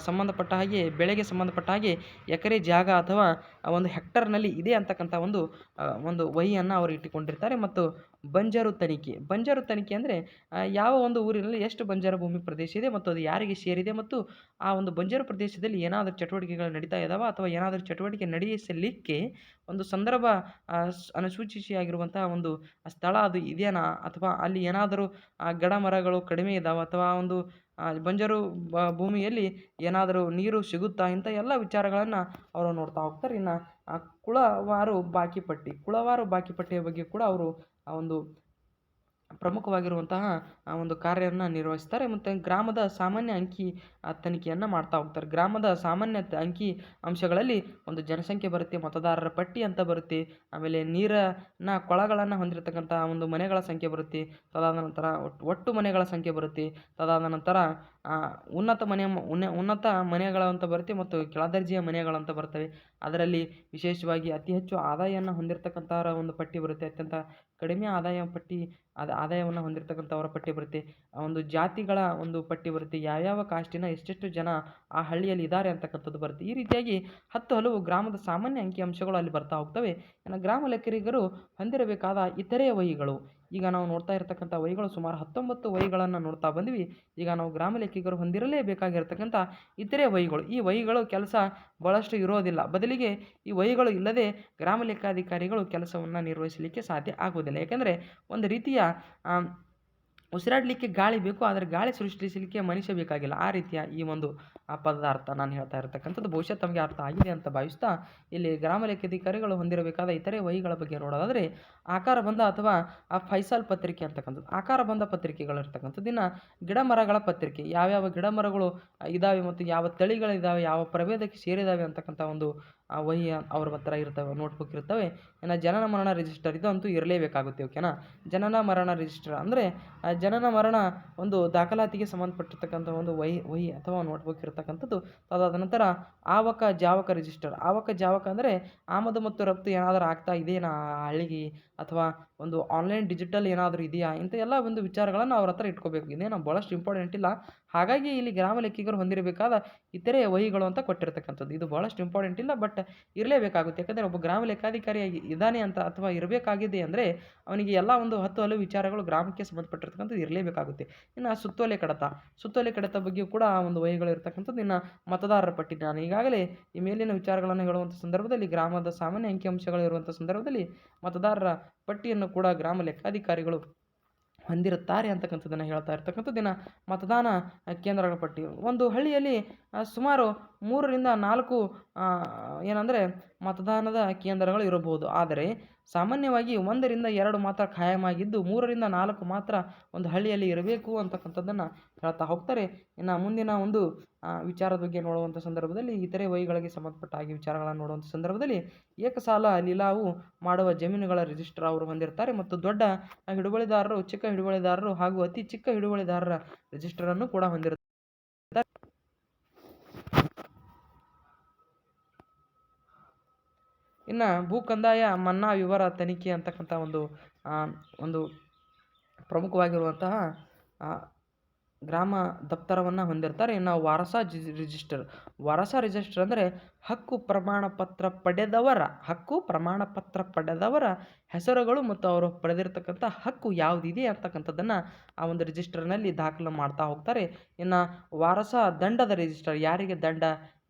ಸಂಬಂಧಪಟ್ಟ ಹಾಗೆ ಬೆಳೆಗೆ ಸಂಬಂಧಪಟ್ಟ ಹಾಗೆ ಎಕರೆ ಜಾಗ ಅಥವಾ ಆ ಒಂದು ಹೆಕ್ಟರ್ನಲ್ಲಿ ಇದೆ ಅಂತಕ್ಕಂಥ ಒಂದು ವಹಿಯನ್ನು ಅವರು ಇಟ್ಟುಕೊಂಡಿರ್ತಾರೆ. ಮತ್ತು ಬಂಜರು ತನಿಖೆ ಅಂದರೆ ಯಾವ ಒಂದು ಊರಿನಲ್ಲಿ ಎಷ್ಟು ಬಂಜರು ಭೂಮಿ ಪ್ರದೇಶ ಇದೆ ಮತ್ತು ಅದು ಯಾರಿಗೆ ಸೇರಿದೆ ಮತ್ತು ಆ ಒಂದು ಬಂಜರು ಪ್ರದೇಶದಲ್ಲಿ ಏನಾದರೂ ಚಟುವಟಿಕೆಗಳು ನಡೀತಾ ಇದ್ದಾವಾ ಅಥವಾ ಏನಾದರೂ ಚಟುವಟಿಕೆ ನಡೆಸಲಿಕ್ಕೆ ಒಂದು ಸಂದರ್ಭ ಅನುಸೂಚಿಸಿಯಾಗಿರುವಂತಹ ಒಂದು ಸ್ಥಳ ಅದು ಇದೆಯಾ ಅಥವಾ ಅಲ್ಲಿ ಏನಾದರೂ ಗಿಡ ಮರಗಳು ಕಡಿಮೆ ಇದ್ದಾವೆ ಅಥವಾ ಒಂದು ಬಂಜರು ಭೂಮಿಯಲ್ಲಿ ಏನಾದರೂ ನೀರು ಸಿಗುತ್ತಾ, ಇಂಥ ಎಲ್ಲ ವಿಚಾರಗಳನ್ನು ಅವರು ನೋಡ್ತಾ ಹೋಗ್ತಾರೆ. ಇನ್ನು ಕುಳವಾರು ಬಾಕಿ ಪಟ್ಟಿಯ ಬಗ್ಗೆ ಕೂಡ ಅವರು ಆ ಒಂದು ಪ್ರಮುಖವಾಗಿರುವಂತಹ ಒಂದು ಕಾರ್ಯವನ್ನು ನಿರ್ವಹಿಸ್ತಾರೆ. ಮತ್ತು ಗ್ರಾಮದ ಸಾಮಾನ್ಯ ಅಂಕಿ ತನಿಖೆಯನ್ನು ಮಾಡ್ತಾ ಹೋಗ್ತಾರೆ. ಗ್ರಾಮದ ಸಾಮಾನ್ಯ ಅಂಕಿ ಅಂಶಗಳಲ್ಲಿ ಒಂದು ಜನಸಂಖ್ಯೆ ಬರುತ್ತೆ, ಮತದಾರರ ಪಟ್ಟಿ ಅಂತ ಬರುತ್ತೆ, ಆಮೇಲೆ ನೀರಿನ ಕೊಳಗಳನ್ನು ಹೊಂದಿರತಕ್ಕಂಥ ಒಂದು ಮನೆಗಳ ಸಂಖ್ಯೆ ಬರುತ್ತೆ, ತದಾದ ನಂತರ ಒಟ್ಟು ಮನೆಗಳ ಸಂಖ್ಯೆ ಬರುತ್ತೆ, ತದಾದ ನಂತರ ಉನ್ನತ ಮನೆಗಳಂತ ಬರುತ್ತೆ ಮತ್ತು ಕೆಳದರ್ಜೆಯ ಮನೆಗಳಂತ ಬರ್ತವೆ. ಅದರಲ್ಲಿ ವಿಶೇಷವಾಗಿ ಅತಿ ಹೆಚ್ಚು ಆದಾಯವನ್ನು ಹೊಂದಿರತಕ್ಕಂಥವರ ಒಂದು ಪಟ್ಟಿ ಬರುತ್ತೆ, ಅತ್ಯಂತ ಕಡಿಮೆ ಆದಾಯವನ್ನು ಹೊಂದಿರತಕ್ಕಂಥವರ ಪಟ್ಟಿ ಬರುತ್ತೆ, ಒಂದು ಜಾತಿಗಳ ಒಂದು ಪಟ್ಟಿ ಬರುತ್ತೆ, ಯಾವ್ಯಾವ ಕಾಸ್ಟಿನ ಎಷ್ಟೆಷ್ಟು ಜನ ಆ ಹಳ್ಳಿಯಲ್ಲಿ ಇದ್ದಾರೆ ಅಂತಕ್ಕಂಥದ್ದು ಬರುತ್ತೆ. ಈ ರೀತಿಯಾಗಿ ಹಲವು ಗ್ರಾಮದ ಸಾಮಾನ್ಯ ಅಂಕಿಅಂಶಗಳು ಅಲ್ಲಿ ಬರ್ತಾ ಹೋಗ್ತವೆ. ಇನ್ನು ಗ್ರಾಮ ಲೆಕ್ಕಿಗರು ಹೊಂದಿರಬೇಕಾದ ಇತರೆ ವಹಿಗಳು, ಈಗ ನಾವು ನೋಡ್ತಾ ಇರತಕ್ಕಂಥ ವಹಿಗಳು ಸುಮಾರು 19 ವಹಿಗಳನ್ನು ನೋಡ್ತಾ ಬಂದ್ವಿ. ಈಗ ನಾವು ಗ್ರಾಮ ಲೆಕ್ಕಿಗರು ಹೊಂದಿರಲೇಬೇಕಾಗಿರ್ತಕ್ಕಂಥ ಇತರೆ ವಹಿಗಳು, ಈ ವಹಿಗಳು ಕೆಲಸ ಭಾಳಷ್ಟು ಇರೋದಿಲ್ಲ. ಬದಲಿಗೆ ಈ ವಹಿಗಳು ಇಲ್ಲದೆ ಗ್ರಾಮ ಲೆಕ್ಕಾಧಿಕಾರಿಗಳು ಕೆಲಸವನ್ನು ನಿರ್ವಹಿಸಲಿಕ್ಕೆ ಸಾಧ್ಯ ಆಗುವುದಿಲ್ಲ. ಯಾಕೆಂದರೆ ಒಂದು ರೀತಿಯ ಉಸಿರಾಡಲಿಕ್ಕೆ ಗಾಳಿ ಬೇಕು, ಆದರೆ ಗಾಳಿ ಸೃಷ್ಟಿಸಲಿಕ್ಕೆ ಮನುಷ್ಯ ಬೇಕಾಗಿಲ್ಲ. ಆ ರೀತಿಯ ಈ ಒಂದು ಪದದ ಅರ್ಥ ನಾನು ಹೇಳ್ತಾ ಇರತಕ್ಕಂಥದ್ದು. ಬಹುಶಃ ತಮಗೆ ಅರ್ಥ ಆಗಿದೆ ಅಂತ ಭಾವಿಸ್ತಾ ಇಲ್ಲಿ ಗ್ರಾಮ ಲೆಕ್ಕಾಧಿಕಾರಿಗಳು ಹೊಂದಿರಬೇಕಾದ ಇತರೆ ವಹಿಗಳ ಬಗ್ಗೆ ನೋಡೋದಾದರೆ ಆಕಾರ ಬಂದ ಅಥವಾ ಫೈಸಲ್ ಪತ್ರಿಕೆ ಅಂತಕ್ಕಂಥದ್ದು, ಆಕಾರ ಬಂದ ಪತ್ರಿಕೆಗಳು ಇರ್ತಕ್ಕಂಥದ್ದು. ಇನ್ನು ಗಿಡ ಮರಗಳ ಪತ್ರಿಕೆ, ಯಾವ್ಯಾವ ಗಿಡ ಮರಗಳು ಇದ್ದಾವೆ ಮತ್ತು ಯಾವ ತಳಿಗಳಿದ್ದಾವೆ, ಯಾವ ಪ್ರಭೇದಕ್ಕೆ ಸೇರಿದ್ದಾವೆ ಅಂತಕ್ಕಂಥ ಒಂದು ವಹಿ ಅವ್ರ ಹತ್ರ ಇರ್ತವೆ, ನೋಟ್ಬುಕ್ ಇರ್ತವೆ. ಇನ್ನು ಜನನ ಮರಣ ರಿಜಿಸ್ಟರ್, ಇದಂತೂ ಇರಲೇಬೇಕಾಗುತ್ತೆ. ಓಕೆನಾ? ಜನನ ಮರಣ ರಿಜಿಸ್ಟರ್ ಅಂದರೆ ಜನನ ಮರಣ ಒಂದು ದಾಖಲಾತಿಗೆ ಸಂಬಂಧಪಟ್ಟಿರ್ತಕ್ಕಂಥ ಒಂದು ವಹಿ ಅಥವಾ ನೋಟ್ಬುಕ್ ಇರತಕ್ಕಂಥದ್ದು. ಅದಾದ ನಂತರ ಆವಕ ಜಾವಕ ರಿಜಿಸ್ಟರ್, ಆವಕ ಜಾವಕ ಅಂದರೆ ಆಮದು ಮತ್ತು ರಫ್ತು ಏನಾದರೂ ಆಗ್ತಾ ಇದೆಯಾ ಹಳ್ಳಿಗೆ ಅಥವಾ ಒಂದು ಆನ್ಲೈನ್ ಡಿಜಿಟಲ್ ಏನಾದರೂ ಇದೆಯಾ, ಇಂಥ ಎಲ್ಲ ಒಂದು ವಿಚಾರಗಳನ್ನು ಅವ್ರ ಹತ್ರ ಇಟ್ಕೋಬೇಕು. ಇದೇನು ಭಾಳಷ್ಟು ಇಂಪಾರ್ಟೆಂಟ್ ಇಲ್ಲ. ಹಾಗಾಗಿ ಇಲ್ಲಿ ಗ್ರಾಮ ಲೆಕ್ಕಿಗರು ಹೊಂದಿರಬೇಕಾದ ಇತರೆ ವಹಿಗಳು ಅಂತ ಕೊಟ್ಟಿರ್ತಕ್ಕಂಥದ್ದು. ಇದು ಭಾಳಷ್ಟು ಇಂಪಾರ್ಟೆಂಟ್ ಇಲ್ಲ, ಬಟ್ ಇರಲೇಬೇಕಾಗುತ್ತೆ. ಯಾಕಂದರೆ ಒಬ್ಬ ಗ್ರಾಮ ಲೆಕ್ಕಾಧಿಕಾರಿಯಾಗಿ ಇದ್ದಾನೆ ಅಂತ ಅಥವಾ ಇರಬೇಕಾಗಿದೆ ಅಂದರೆ ಅವನಿಗೆ ಎಲ್ಲ ಒಂದು ಹಲವು ವಿಚಾರಗಳು ಗ್ರಾಮಕ್ಕೆ ಸಂಬಂಧಪಟ್ಟಿರ್ತಕ್ಕಂಥದ್ದು ಇರಲೇಬೇಕಾಗುತ್ತೆ. ಇನ್ನು ಸುತ್ತೋಲೆ ಕಡತ ಬಗ್ಗೆ ಕೂಡ ಒಂದು ವಹಿಗಳು ಇರತಕ್ಕಂಥದ್ದು. ಇನ್ನು ಮತದಾರರ ಪಟ್ಟಿ, ನಾನು ಈಗಾಗಲೇ ಈ ಮೇಲಿನ ವಿಚಾರಗಳನ್ನು ಹೇಳುವಂಥ ಸಂದರ್ಭದಲ್ಲಿ ಗ್ರಾಮದ ಸಾಮಾನ್ಯ ಅಂಕಿಅಂಶಗಳು ಇರುವಂಥ ಸಂದರ್ಭದಲ್ಲಿ ಮತದಾರರ ಪಟ್ಟಿಯನ್ನು ಕೂಡ ಗ್ರಾಮ ಲೆಕ್ಕಾಧಿಕಾರಿಗಳು ಹೊಂದಿರುತ್ತಾರೆ ಅಂತಕ್ಕಂಥದ್ದನ್ನು ಹೇಳ್ತಾ ಇರ್ತಕ್ಕಂಥದ್ದು. ಮತದಾನ ಕೇಂದ್ರಗಳ ಪಟ್ಟಿ, ಒಂದು ಹಳ್ಳಿಯಲ್ಲಿ ಸುಮಾರು 3ರಿಂದ 4 ಏನಂದರೆ ಮತದಾನದ ಕೇಂದ್ರಗಳು ಇರಬಹುದು. ಆದರೆ ಸಾಮಾನ್ಯವಾಗಿ 1ರಿಂದ 2 ಮಾತ್ರ ಖಾಯಮಾಗಿದ್ದು 3ರಿಂದ 4 ಮಾತ್ರ ಒಂದು ಹಳ್ಳಿಯಲ್ಲಿ ಇರಬೇಕು ಅಂತಕ್ಕಂಥದ್ದನ್ನು ಹೇಳ್ತಾ ಹೋಗ್ತಾರೆ. ಇನ್ನು ಮುಂದಿನ ಒಂದು ವಿಚಾರದ ಬಗ್ಗೆ ನೋಡುವಂಥ ಸಂದರ್ಭದಲ್ಲಿ ಇತರೆ ವಹಿಗಳಿಗೆ ಸಂಬಂಧಪಟ್ಟ ಹಾಗೆ ವಿಚಾರಗಳನ್ನು ನೋಡುವಂಥ ಸಂದರ್ಭದಲ್ಲಿ ಏಕಸಾಲ ಲಿಲಾವು ಮಾಡುವ ಜಮೀನುಗಳ ರಿಜಿಸ್ಟರ್ ಅವರು ಹೊಂದಿರ್ತಾರೆ ಮತ್ತು ದೊಡ್ಡ ಹಿಡುವಳಿದಾರರು, ಚಿಕ್ಕ ಹಿಡುವಳಿದಾರರು ಹಾಗೂ ಅತಿ ಚಿಕ್ಕ ಹಿಡುವಳಿದಾರರ ರಿಜಿಸ್ಟರನ್ನು ಕೂಡ ಹೊಂದಿರುತ್ತಾರೆ. ಇನ್ನು ಭೂ ಕಂದಾಯ ಮನ್ನಾ ವಿವರ ತನಿಖೆ ಅಂತಕ್ಕಂಥ ಒಂದು ಪ್ರಮುಖವಾಗಿರುವಂತಹ ಗ್ರಾಮ ದಪ್ತರವನ್ನು ಹೊಂದಿರ್ತಾರೆ. ಇನ್ನು ವಾರಸಾ ರಿಜಿಸ್ಟರ್ ಅಂದರೆ ಹಕ್ಕು ಪ್ರಮಾಣ ಪಡೆದವರ ಹೆಸರುಗಳು ಮತ್ತು ಅವರು ಪಡೆದಿರತಕ್ಕಂಥ ಹಕ್ಕು ಯಾವುದಿದೆ ಅಂತಕ್ಕಂಥದ್ದನ್ನು ಆ ಒಂದು ರಿಜಿಸ್ಟರ್ನಲ್ಲಿ ದಾಖಲು ಮಾಡ್ತಾ ಹೋಗ್ತಾರೆ. ಇನ್ನು ವಾರಸಾ ದಂಡದ ರಿಜಿಸ್ಟರ್, ಯಾರಿಗೆ ದಂಡ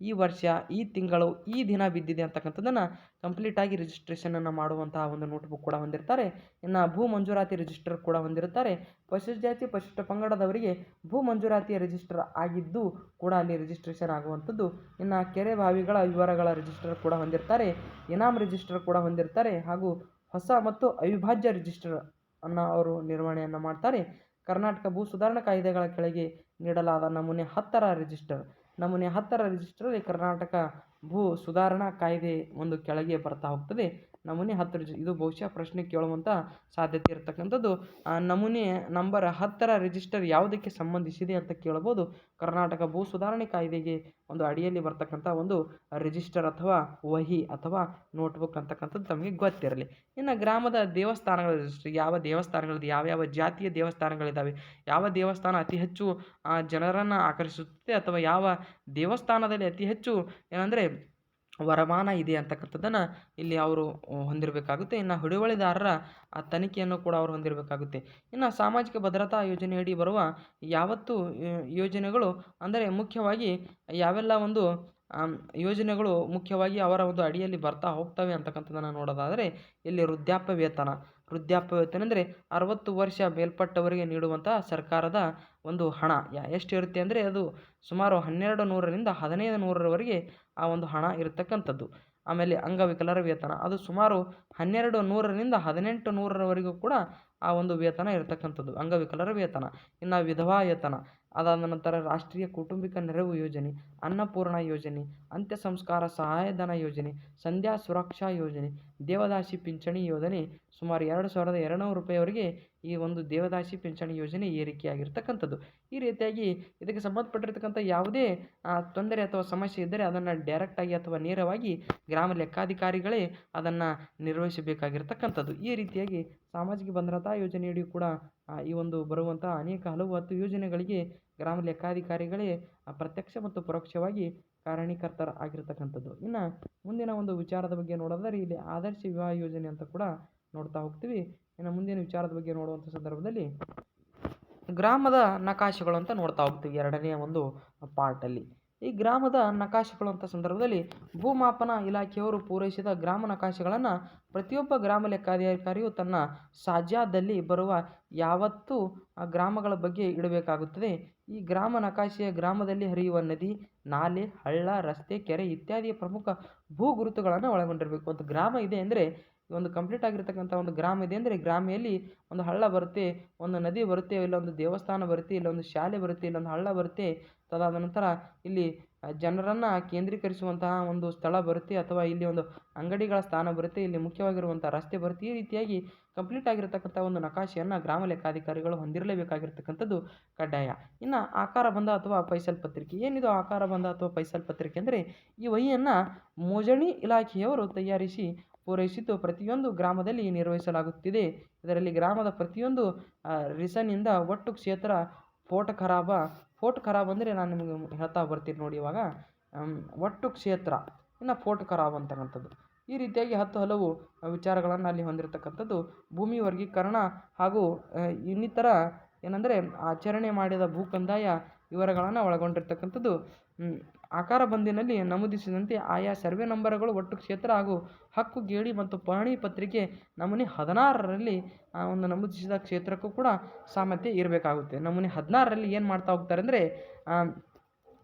ಈ ವರ್ಷ, ಈ ತಿಂಗಳು, ಈ ದಿನ ಬಿದ್ದಿದೆ ಅಂತಕ್ಕಂಥದ್ದನ್ನು ಕಂಪ್ಲೀಟಾಗಿ ರಿಜಿಸ್ಟ್ರೇಷನನ್ನು ಮಾಡುವಂತಹ ಒಂದು ನೋಟ್ಬುಕ್ ಕೂಡ ಹೊಂದಿರ್ತಾರೆ. ಇನ್ನು ಭೂ ಮಂಜೂರಾತಿ ರಿಜಿಸ್ಟರ್ ಕೂಡ ಹೊಂದಿರುತ್ತಾರೆ. ಪರಿಶಿಷ್ಟ ಜಾತಿ, ಪರಿಶಿಷ್ಟ ಪಂಗಡದವರಿಗೆ ಭೂ ಮಂಜೂರಾತಿಯ ರಿಜಿಸ್ಟರ್ ಆಗಿದ್ದು ಕೂಡ ಅಲ್ಲಿ ರಿಜಿಸ್ಟ್ರೇಷನ್ ಆಗುವಂಥದ್ದು. ಇನ್ನು ಕೆರೆ ಬಾವಿಗಳ ವಿವರಗಳ ರಿಜಿಸ್ಟರ್ ಕೂಡ ಹೊಂದಿರ್ತಾರೆ. ಇನಾಮ್ ರಿಜಿಸ್ಟರ್ ಕೂಡ ಹೊಂದಿರ್ತಾರೆ ಹಾಗೂ ಹೊಸ ಮತ್ತು ಅವಿಭಾಜ್ಯ ರಿಜಿಸ್ಟರ್ ಅನ್ನು ಅವರು ನಿರ್ವಹಣೆಯನ್ನು ಮಾಡ್ತಾರೆ. ಕರ್ನಾಟಕ ಭೂ ಸುಧಾರಣಾ ಕಾಯ್ದೆಗಳ ಕೆಳಗೆ ನೀಡಲಾದ ನಮೂನೆ 10ರ ರಿಜಿಸ್ಟರಲ್ಲಿ ಕರ್ನಾಟಕ ಭೂ ಸುಧಾರಣಾ ಕಾಯ್ದೆ ಒಂದು ಕೆಳಗೆ ಬರ್ತಾ ಹೋಗ್ತದೆ. ನಮೂನೆ 10 ಇದು ಬಹುಶಃ ಪ್ರಶ್ನೆ ಕೇಳುವಂಥ ಸಾಧ್ಯತೆ ಇರತಕ್ಕಂಥದ್ದು. ನಮೂನೆ ನಂಬರ್ 10ರ ರಿಜಿಸ್ಟರ್ ಯಾವುದಕ್ಕೆ ಸಂಬಂಧಿಸಿದೆ ಅಂತ ಕೇಳಬಹುದು. ಕರ್ನಾಟಕ ಭೂ ಸುಧಾರಣೆ ಕಾಯ್ದೆಗೆ ಒಂದು ಅಡಿಯಲ್ಲಿ ಬರ್ತಕ್ಕಂಥ ಒಂದು ರಿಜಿಸ್ಟರ್ ಅಥವಾ ವಹಿ ಅಥವಾ ನೋಟ್ಬುಕ್ ಅಂತಕ್ಕಂಥದ್ದು ತಮಗೆ ಗೊತ್ತಿರಲಿ. ಇನ್ನು ಗ್ರಾಮದ ದೇವಸ್ಥಾನಗಳ ರಿಜಿಸ್ಟರ್, ಯಾವ ದೇವಸ್ಥಾನಗಳಿದೆ, ಯಾವ್ಯಾವ ಜಾತಿಯ ದೇವಸ್ಥಾನಗಳಿದ್ದಾವೆ, ಯಾವ ದೇವಸ್ಥಾನ ಅತಿ ಹೆಚ್ಚು ಜನರನ್ನು ಆಕರ್ಷಿಸುತ್ತೆ ಅಥವಾ ಯಾವ ದೇವಸ್ಥಾನದಲ್ಲಿ ಅತಿ ಹೆಚ್ಚು ಏನಂದರೆ ವರಮಾನ ಇದೆ ಅಂತಕ್ಕಂಥದ್ದನ್ನು ಇಲ್ಲಿ ಅವರು ಹೊಂದಿರಬೇಕಾಗುತ್ತೆ. ಇನ್ನು ಹಿಡುವಳಿದಾರರ ತನಿಖೆಯನ್ನು ಕೂಡ ಅವರು ಹೊಂದಿರಬೇಕಾಗುತ್ತೆ. ಇನ್ನು ಸಾಮಾಜಿಕ ಭದ್ರತಾ ಯೋಜನೆಯಡಿ ಬರುವ ಯಾವತ್ತು ಯೋಜನೆಗಳು ಅಂದರೆ ಮುಖ್ಯವಾಗಿ ಯಾವೆಲ್ಲ ಒಂದು ಯೋಜನೆಗಳು ಮುಖ್ಯವಾಗಿ ಅವರ ಒಂದು ಅಡಿಯಲ್ಲಿ ಬರ್ತಾ ಹೋಗ್ತವೆ ಅಂತಕ್ಕಂಥದ್ದನ್ನು ನೋಡೋದಾದರೆ ಇಲ್ಲಿ ವೃದ್ಧಾಪ್ಯ ವೇತನ ಅಂದರೆ 60 ವರ್ಷ ಮೇಲ್ಪಟ್ಟವರಿಗೆ ನೀಡುವಂತಹ ಸರ್ಕಾರದ ಒಂದು ಹಣ ಎಷ್ಟು ಇರುತ್ತೆ ಅಂದರೆ ಅದು ಸುಮಾರು 1200ರಿಂದ 1500ರವರೆಗೆ ಆ ಒಂದು ಹಣ ಇರತಕ್ಕಂಥದ್ದು. ಆಮೇಲೆ ಅಂಗವಿಕಲರ ವೇತನ ಅದು ಸುಮಾರು 1200ರಿಂದ 1800ರವರೆಗೂ ಕೂಡ ಆ ಒಂದು ವೇತನ ಇರತಕ್ಕಂಥದ್ದು ಅಂಗವಿಕಲರ ವೇತನ. ಇನ್ನು ವಿಧವಾ ವೇತನ, ಅದಾದ ನಂತರ ರಾಷ್ಟ್ರೀಯ ಕೌಟುಂಬಿಕ ನೆರವು ಯೋಜನೆ, ಅನ್ನಪೂರ್ಣ ಯೋಜನೆ, ಅಂತ್ಯ ಸಂಸ್ಕಾರ ಸಹಾಯಧನ ಯೋಜನೆ, ಸಂಧ್ಯಾ ಸುರಕ್ಷಾ ಯೋಜನೆ, ದೇವದಾಸಿ ಪಿಂಚಣಿ ಯೋಜನೆ ಸುಮಾರು 2200 ರೂಪಾಯಿವರೆಗೆ ಈ ಒಂದು ದೇವದಾಸಿ ಪಿಂಚಣಿ ಯೋಜನೆ ಏರಿಕೆಯಾಗಿರ್ತಕ್ಕಂಥದ್ದು. ಈ ರೀತಿಯಾಗಿ ಇದಕ್ಕೆ ಸಂಬಂಧಪಟ್ಟಿರ್ತಕ್ಕಂಥ ಯಾವುದೇ ತೊಂದರೆ ಅಥವಾ ಸಮಸ್ಯೆ ಇದ್ದರೆ ಅದನ್ನು ಡೈರೆಕ್ಟಾಗಿ ಅಥವಾ ನೇರವಾಗಿ ಗ್ರಾಮ ಲೆಕ್ಕಾಧಿಕಾರಿಗಳೇ ಅದನ್ನು ನಿರ್ವಹಿಸಬೇಕಾಗಿರ್ತಕ್ಕಂಥದ್ದು. ಈ ರೀತಿಯಾಗಿ ಸಾಮಾಜಿಕ ಭದ್ರತಾ ಯೋಜನೆಯಡಿಯೂ ಕೂಡ ಈ ಒಂದು ಬರುವಂಥ ಅನೇಕ ಹಲವು 10 ಯೋಜನೆಗಳಿಗೆ ಗ್ರಾಮ ಲೆಕ್ಕಾಧಿಕಾರಿಗಳೇ ಪ್ರತ್ಯಕ್ಷ ಮತ್ತು ಪರೋಕ್ಷವಾಗಿ ಕಾರಣೀಕರ್ತರಾಗಿರ್ತಕ್ಕಂಥದ್ದು. ಇನ್ನು ಮುಂದಿನ ಒಂದು ವಿಚಾರದ ಬಗ್ಗೆ ನೋಡೋದಾದರೆ ಇಲ್ಲಿ ಆದರ್ಶ ವಿವಾಹ ಯೋಜನೆ ಅಂತ ಕೂಡ ನೋಡ್ತಾ ಹೋಗ್ತೀವಿ. ಇನ್ನು ಮುಂದಿನ ವಿಚಾರದ ಬಗ್ಗೆ ನೋಡುವಂಥ ಸಂದರ್ಭದಲ್ಲಿ ಗ್ರಾಮದ ನಕಾಶೆಗಳು ಅಂತ ನೋಡ್ತಾ ಹೋಗ್ತೀವಿ 2ನೇ ಒಂದು ಪಾರ್ಟಲ್ಲಿ. ಈ ಗ್ರಾಮದ ನಕಾಶೆಗಳು ಅಂತ ಸಂದರ್ಭದಲ್ಲಿ ಭೂಮಾಪನ ಇಲಾಖೆಯವರು ಪೂರೈಸಿದ ಗ್ರಾಮ ನಕಾಶೆಗಳನ್ನು ಪ್ರತಿಯೊಬ್ಬ ಗ್ರಾಮ ಲೆಕ್ಕಾಧಿಕಾರಿಯು ತನ್ನ ಸಾಜ್ಯದಲ್ಲಿ ಬರುವ ಯಾವತ್ತು ಗ್ರಾಮಗಳ ಬಗ್ಗೆ ಇಡಬೇಕಾಗುತ್ತದೆ. ಈ ಗ್ರಾಮ ನಕಾಶೆಯ ಗ್ರಾಮದಲ್ಲಿ ಹರಿಯುವ ನದಿ, ನಾಲೆ, ಹಳ್ಳ, ರಸ್ತೆ, ಕೆರೆ ಇತ್ಯಾದಿಯ ಪ್ರಮುಖ ಭೂ ಗುರುತುಗಳನ್ನು ಒಳಗೊಂಡಿರಬೇಕು. ಒಂದು ಗ್ರಾಮ ಇದೆ ಅಂದರೆ ಒಂದು ಕಂಪ್ಲೀಟ್ ಆಗಿರ್ತಕ್ಕಂಥ ಒಂದು ಗ್ರಾಮ ಇದೆ ಅಂದರೆ ಗ್ರಾಮೆಯಲ್ಲಿ ಒಂದು ಹಳ್ಳ ಬರುತ್ತೆ, ಒಂದು ನದಿ ಬರುತ್ತೆ, ಇಲ್ಲೊಂದು ದೇವಸ್ಥಾನ ಬರುತ್ತೆ, ಇಲ್ಲೊಂದು ಶಾಲೆ ಬರುತ್ತೆ, ಇಲ್ಲೊಂದು ಹಳ್ಳ ಬರುತ್ತೆ, ತದಾದ ನಂತರ ಇಲ್ಲಿ ಜನರನ್ನು ಕೇಂದ್ರೀಕರಿಸುವಂತಹ ಒಂದು ಸ್ಥಳ ಬರುತ್ತೆ ಅಥವಾ ಇಲ್ಲಿ ಒಂದು ಅಂಗಡಿಗಳ ಸ್ಥಾನ ಬರುತ್ತೆ, ಇಲ್ಲಿ ಮುಖ್ಯವಾಗಿರುವಂಥ ರಸ್ತೆ ಬರುತ್ತೆ. ಈ ರೀತಿಯಾಗಿ ಕಂಪ್ಲೀಟ್ ಆಗಿರತಕ್ಕಂಥ ಒಂದು ನಕಾಶೆಯನ್ನು ಗ್ರಾಮ ಲೆಕ್ಕಾಧಿಕಾರಿಗಳು ಹೊಂದಿರಲೇಬೇಕಾಗಿರ್ತಕ್ಕಂಥದ್ದು ಕಡ್ಡಾಯ. ಇನ್ನು ಆಕಾರ ಬಂಧ ಅಥವಾ ಫೈಸಲ್ ಪತ್ರಿಕೆ, ಏನಿದು ಆಕಾರ ಬಂಧ ಅಥವಾ ಫೈಸಲ್ ಪತ್ರಿಕೆ ಅಂದರೆ ಈ ವಹಿಯನ್ನು ಮೋಜಣಿ ಇಲಾಖೆಯವರು ತಯಾರಿಸಿ ಪೂರೈಸಿದ್ದು ಪ್ರತಿಯೊಂದು ಗ್ರಾಮದಲ್ಲಿ ನಿರ್ವಹಿಸಲಾಗುತ್ತಿದೆ. ಇದರಲ್ಲಿ ಗ್ರಾಮದ ಪ್ರತಿಯೊಂದು ರಿಸನಿಂದ ಒಟ್ಟು ಕ್ಷೇತ್ರ ಫೋಟ್ ಖರಾಬ್ ಅಂದರೆ ನಾನು ನಿಮಗೆ ಹೇಳ್ತಾ ಬರ್ತೀನಿ ನೋಡಿ ಇವಾಗ ಒಟ್ಟು ಕ್ಷೇತ್ರ ಇನ್ನು ಫೋಟ್ ಖರಾಬ್ ಅಂತಕ್ಕಂಥದ್ದು. ಈ ರೀತಿಯಾಗಿ 10 ಹಲವು ವಿಚಾರಗಳನ್ನು ಅಲ್ಲಿ ಹೊಂದಿರತಕ್ಕಂಥದ್ದು. ಭೂಮಿ ವರ್ಗೀಕರಣ ಹಾಗೂ ಇನ್ನಿತರ ಏನಂದರೆ ಆಚರಣೆ ಮಾಡಿದ ಭೂ ಕಂದಾಯ ವಿವರಗಳನ್ನು ಒಳಗೊಂಡಿರ್ತಕ್ಕಂಥದ್ದು. ಆಕಾರ ಬಂದಿನಲ್ಲಿ ನಮೂದಿಸಿದಂತೆ ಆಯಾ ಸರ್ವೆ ನಂಬರ್ಗಳು, ಒಟ್ಟು ಕ್ಷೇತ್ರ ಹಾಗೂ ಹಕ್ಕು ಗೇಡಿ ಮತ್ತು ಪಹಣಿ ಪತ್ರಿಕೆ ನಮೂನೆ 16ರಲ್ಲಿ ಒಂದು ನಮೂದಿಸಿದ ಕ್ಷೇತ್ರಕ್ಕೂ ಕೂಡ ಸಾಮ್ಯತೆ ಇರಬೇಕಾಗುತ್ತೆ. ನಮೂನೆ 16ರಲ್ಲಿ ಏನು ಮಾಡ್ತಾ ಹೋಗ್ತಾರೆ ಅಂದರೆ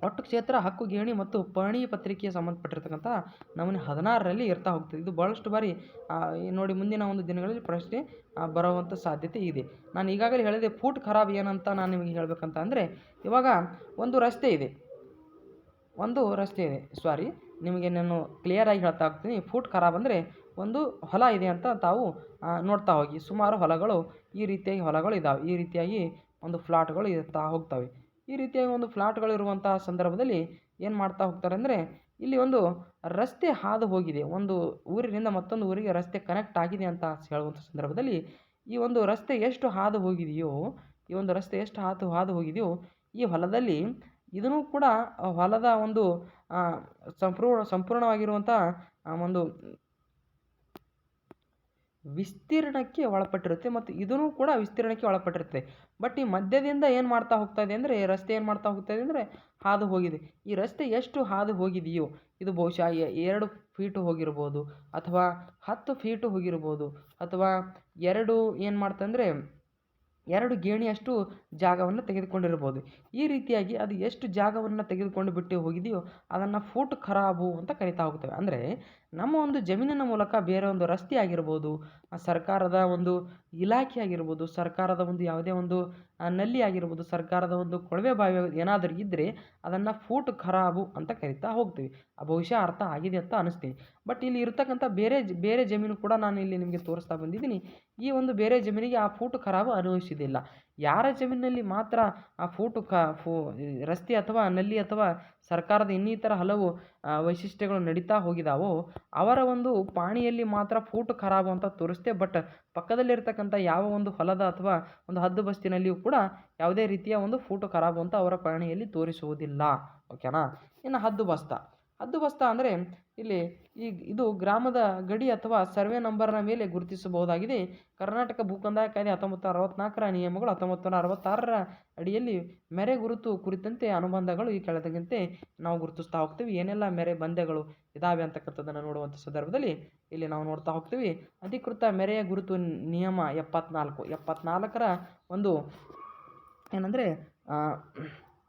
ಒಟ್ಟು ಕ್ಷೇತ್ರ, ಹಕ್ಕು, ಗೇಣಿ ಮತ್ತು ಪಹಣಿ ಪತ್ರಿಕೆಗೆ ಸಂಬಂಧಪಟ್ಟಿರ್ತಕ್ಕಂಥ ನಮೂನೆ 16ರಲ್ಲಿ ಇರ್ತಾ ಹೋಗ್ತದೆ. ಇದು ಭಾಳಷ್ಟು ಬಾರಿ ನೋಡಿ ಮುಂದಿನ ಒಂದು ದಿನಗಳಲ್ಲಿ ಪ್ರಶ್ನೆ ಬರುವಂಥ ಸಾಧ್ಯತೆ ಇದೆ. ನಾನು ಈಗಾಗಲೇ ಹೇಳಿದೆ ಫೂಟ್ ಖರಾಬ್ ಏನಂತ ನಾನು ನಿಮಗೆ ಹೇಳಬೇಕಂತ ಅಂದರೆ, ಇವಾಗ ಒಂದು ರಸ್ತೆ ಇದೆ ಸಾರಿ, ನಿಮಗೆ ನಾನು ಕ್ಲಿಯರಾಗಿ ಹೇಳ್ತಾ ಹೋಗ್ತೀನಿ. ಫೂಟ್ ಖರಾಬ್ ಅಂದರೆ ಒಂದು ಹೊಲ ಇದೆ ಅಂತ ತಾವು ನೋಡ್ತಾ ಹೋಗಿ. ಸುಮಾರು ಹೊಲಗಳು ಈ ರೀತಿಯಾಗಿ ಹೊಲಗಳು ಇದ್ದಾವೆ. ಈ ರೀತಿಯಾಗಿ ಒಂದು ಫ್ಲಾಟ್ಗಳು ಇರ್ತಾ ಹೋಗ್ತವೆ. ಈ ರೀತಿಯಾಗಿ ಒಂದು ಫ್ಲಾಟ್ಗಳು ಇರುವಂಥ ಸಂದರ್ಭದಲ್ಲಿ ಏನು ಮಾಡ್ತಾ ಹೋಗ್ತಾರೆ ಅಂದರೆ, ಇಲ್ಲಿ ಒಂದು ರಸ್ತೆ ಹಾದು ಹೋಗಿದೆ. ಒಂದು ಊರಿನಿಂದ ಮತ್ತೊಂದು ಊರಿಗೆ ರಸ್ತೆ ಕನೆಕ್ಟ್ ಆಗಿದೆ ಅಂತ ಹೇಳುವಂಥ ಸಂದರ್ಭದಲ್ಲಿ ಈ ಒಂದು ರಸ್ತೆ ಎಷ್ಟು ಹಾದು ಹೋಗಿದೆಯೋ ಈ ಹೊಲದಲ್ಲಿ ಇದನ್ನು ಕೂಡ ಹೊಲದ ಒಂದು ಸಂಪೂರ್ಣವಾಗಿರುವಂಥ ಒಂದು ವಿಸ್ತೀರ್ಣಕ್ಕೆ ಒಳಪಟ್ಟಿರುತ್ತೆ ಮತ್ತು ಇದೂ ಕೂಡ ವಿಸ್ತೀರ್ಣಕ್ಕೆ ಒಳಪಟ್ಟಿರುತ್ತೆ. ಬಟ್ ಈ ಮಧ್ಯದಿಂದ ಏನು ಮಾಡ್ತಾ ಹೋಗ್ತಾ ಇದೆ ಅಂದರೆ, ರಸ್ತೆ ಏನು ಮಾಡ್ತಾ ಹೋಗ್ತಾ ಇದೆ ಅಂದರೆ ಹಾದು ಹೋಗಿದೆ. ಈ ರಸ್ತೆ ಎಷ್ಟು ಹಾದು ಹೋಗಿದೆಯೋ ಇದು ಬಹುಶಃ 2 ಫೀಟು ಹೋಗಿರ್ಬೋದು, ಅಥವಾ 10 ಫೀಟು ಹೋಗಿರ್ಬೋದು, ಅಥವಾ ಏನು ಮಾಡ್ತಂದರೆ 2 ಗೇಣಿಯಷ್ಟು ಜಾಗವನ್ನು ತೆಗೆದುಕೊಂಡಿರ್ಬೋದು. ಈ ರೀತಿಯಾಗಿ ಅದು ಎಷ್ಟು ಜಾಗವನ್ನು ತೆಗೆದುಕೊಂಡು ಬಿಟ್ಟು ಹೋಗಿದೆಯೋ ಅದನ್ನು ಫೂಟ್ ಖರಾಬು ಅಂತ ಕರಿತಾ ಹೋಗ್ತೇವೆ. ಅಂದರೆ ನಮ್ಮ ಒಂದು ಜಮೀನಿನ ಮೂಲಕ ಬೇರೆ ಒಂದು ರಸ್ತೆ ಆಗಿರ್ಬೋದು, ಸರ್ಕಾರದ ಒಂದು ಇಲಾಖೆ ಆಗಿರ್ಬೋದು, ಸರ್ಕಾರದ ಒಂದು ಯಾವುದೇ ಒಂದು ನಲ್ಲಿ ಆಗಿರ್ಬೋದು, ಸರ್ಕಾರದ ಒಂದು ಕೊಳವೆ ಬಾವಿ ಏನಾದರೂ ಇದ್ದರೆ ಅದನ್ನು ಫೂಟ್ ಖರಾಬು ಅಂತ ಕರಿತಾ ಹೋಗ್ತೀವಿ. ಬಹುಶಃ ಅರ್ಥ ಆಗಿದೆ ಅಂತ ಅನಿಸ್ತೀನಿ. ಬಟ್ ಇಲ್ಲಿ ಇರ್ತಕ್ಕಂಥ ಬೇರೆ ಜಮೀನು ಕೂಡ ನಾನು ಇಲ್ಲಿ ನಿಮಗೆ ತೋರಿಸ್ತಾ ಬಂದಿದ್ದೀನಿ. ಈ ಒಂದು ಬೇರೆ ಜಮೀನಿಗೆ ಆ ಫೂಟ್ ಖರಾಬು ಅನ್ವಯಿಸಿದಿಲ್ಲ. ಯಾರ ಜಮೀನಿನಲ್ಲಿ ಮಾತ್ರ ಆ ರಸ್ತೆ ಅಥವಾ ನಲ್ಲಿ ಅಥವಾ ಸರ್ಕಾರದ ಇನ್ನಿತರ ಹಲವು ವೈಶಿಷ್ಟ್ಯಗಳು ನಡೀತಾ ಹೋಗಿದಾವೋ ಅವರ ಒಂದು ಪಾಣಿಯಲ್ಲಿ ಮಾತ್ರ ಫೂಟ್ ಖರಾಬು ಅಂತ ತೋರಿಸುತ್ತೆ. ಬಟ್ ಪಕ್ಕದಲ್ಲಿರ್ತಕ್ಕಂಥ ಯಾವ ಒಂದು ಹೊಲದ ಅಥವಾ ಒಂದು ಹದ್ದು ಬಸ್ತಿನಲ್ಲಿಯೂ ಕೂಡ ಯಾವುದೇ ರೀತಿಯ ಒಂದು ಫೂಟ್ ಖರಾಬು ಅಂತ ಅವರ ಪಾಣಿಯಲ್ಲಿ ತೋರಿಸುವುದಿಲ್ಲ. ಓಕೆನಾ. ಇನ್ನು ಹದ್ದು ಬಸ್ತ ಅಂದರೆ ಇಲ್ಲಿ ಇದು ಗ್ರಾಮದ ಗಡಿ ಅಥವಾ ಸರ್ವೆ ನಂಬರ್ನ ಮೇಲೆ ಗುರುತಿಸಬಹುದಾಗಿದೆ. ಕರ್ನಾಟಕ ಭೂಕಂದಾಯ ಕಾಯ್ದೆ 1964ರ ನಿಯಮಗಳು 1966ರ ಅಡಿಯಲ್ಲಿ ಮೇರೆ ಗುರುತು ಕುರಿತಂತೆ ಅನುಬಂಧಗಳು ಈ ಕೆಳಗಿನಂತೆ ನಾವು ಗುರುತಿಸ್ತಾ ಹೋಗ್ತೀವಿ. ಏನೆಲ್ಲ ಮೇರೆ ಬಂಧಗಳು ಇದಾವೆ ಅಂತಕ್ಕಂಥದ್ದನ್ನು ನೋಡುವಂಥ ಸಂದರ್ಭದಲ್ಲಿ ಇಲ್ಲಿ ನಾವು ನೋಡ್ತಾ ಹೋಗ್ತೀವಿ. ಅಧಿಕೃತ ಮೇರೆಯ ಗುರುತು ನಿಯಮ 74ರ ಒಂದು ಏನಂದರೆ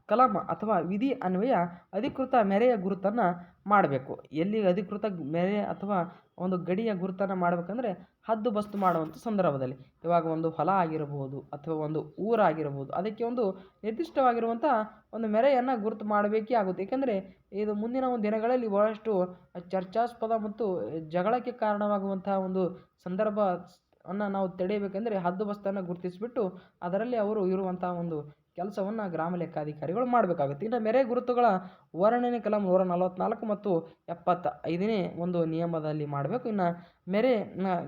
ಕಲಂ ಅಥವಾ ವಿಧಿ ಅನ್ವಯ ಅಧಿಕೃತ ಮೇರೆಯ ಗುರುತನ್ನು ಮಾಡಬೇಕು. ಎಲ್ಲಿ ಅಧಿಕೃತ ಮೇರೆ ಅಥವಾ ಒಂದು ಗಡಿಯ ಗುರುತನ್ನು ಮಾಡಬೇಕಂದ್ರೆ ಹದ್ದು ಬಸ್ತು ಮಾಡುವಂಥ ಸಂದರ್ಭದಲ್ಲಿ, ಇವಾಗ ಒಂದು ಹೊಲ ಆಗಿರಬಹುದು ಅಥವಾ ಒಂದು ಊರಾಗಿರಬಹುದು, ಅದಕ್ಕೆ ಒಂದು ನಿರ್ದಿಷ್ಟವಾಗಿರುವಂಥ ಒಂದು ಮೇರೆಯನ್ನು ಗುರುತು ಮಾಡಬೇಕೇ ಆಗುತ್ತೆ. ಏಕೆಂದರೆ ಇದು ಮುಂದಿನ ಒಂದು ದಿನಗಳಲ್ಲಿ ಬಹಳಷ್ಟು ಚರ್ಚಾಸ್ಪದ ಮತ್ತು ಜಗಳಕ್ಕೆ ಕಾರಣವಾಗುವಂತಹ ಒಂದು ಸಂದರ್ಭವನ್ನು ನಾವು ತಡೆಯಬೇಕೆಂದರೆ ಹದ್ದು ಬಸ್ತನ್ನು ಗುರುತಿಸಿಬಿಟ್ಟು ಅದರಲ್ಲಿ ಅವರು ಇರುವಂಥ ಒಂದು ಕೆಲಸವನ್ನು ಗ್ರಾಮ ಲೆಕ್ಕಾಧಿಕಾರಿಗಳು ಮಾಡಬೇಕಾಗುತ್ತೆ. ಇನ್ನು ಮೇರೆ ಗುರುತುಗಳ ವರ್ಣನೆ ಕಲಂ 144 ಮತ್ತು 75ನೇ ಒಂದು ನಿಯಮದಲ್ಲಿ ಮಾಡಬೇಕು. ಇನ್ನು ಮೇರೆ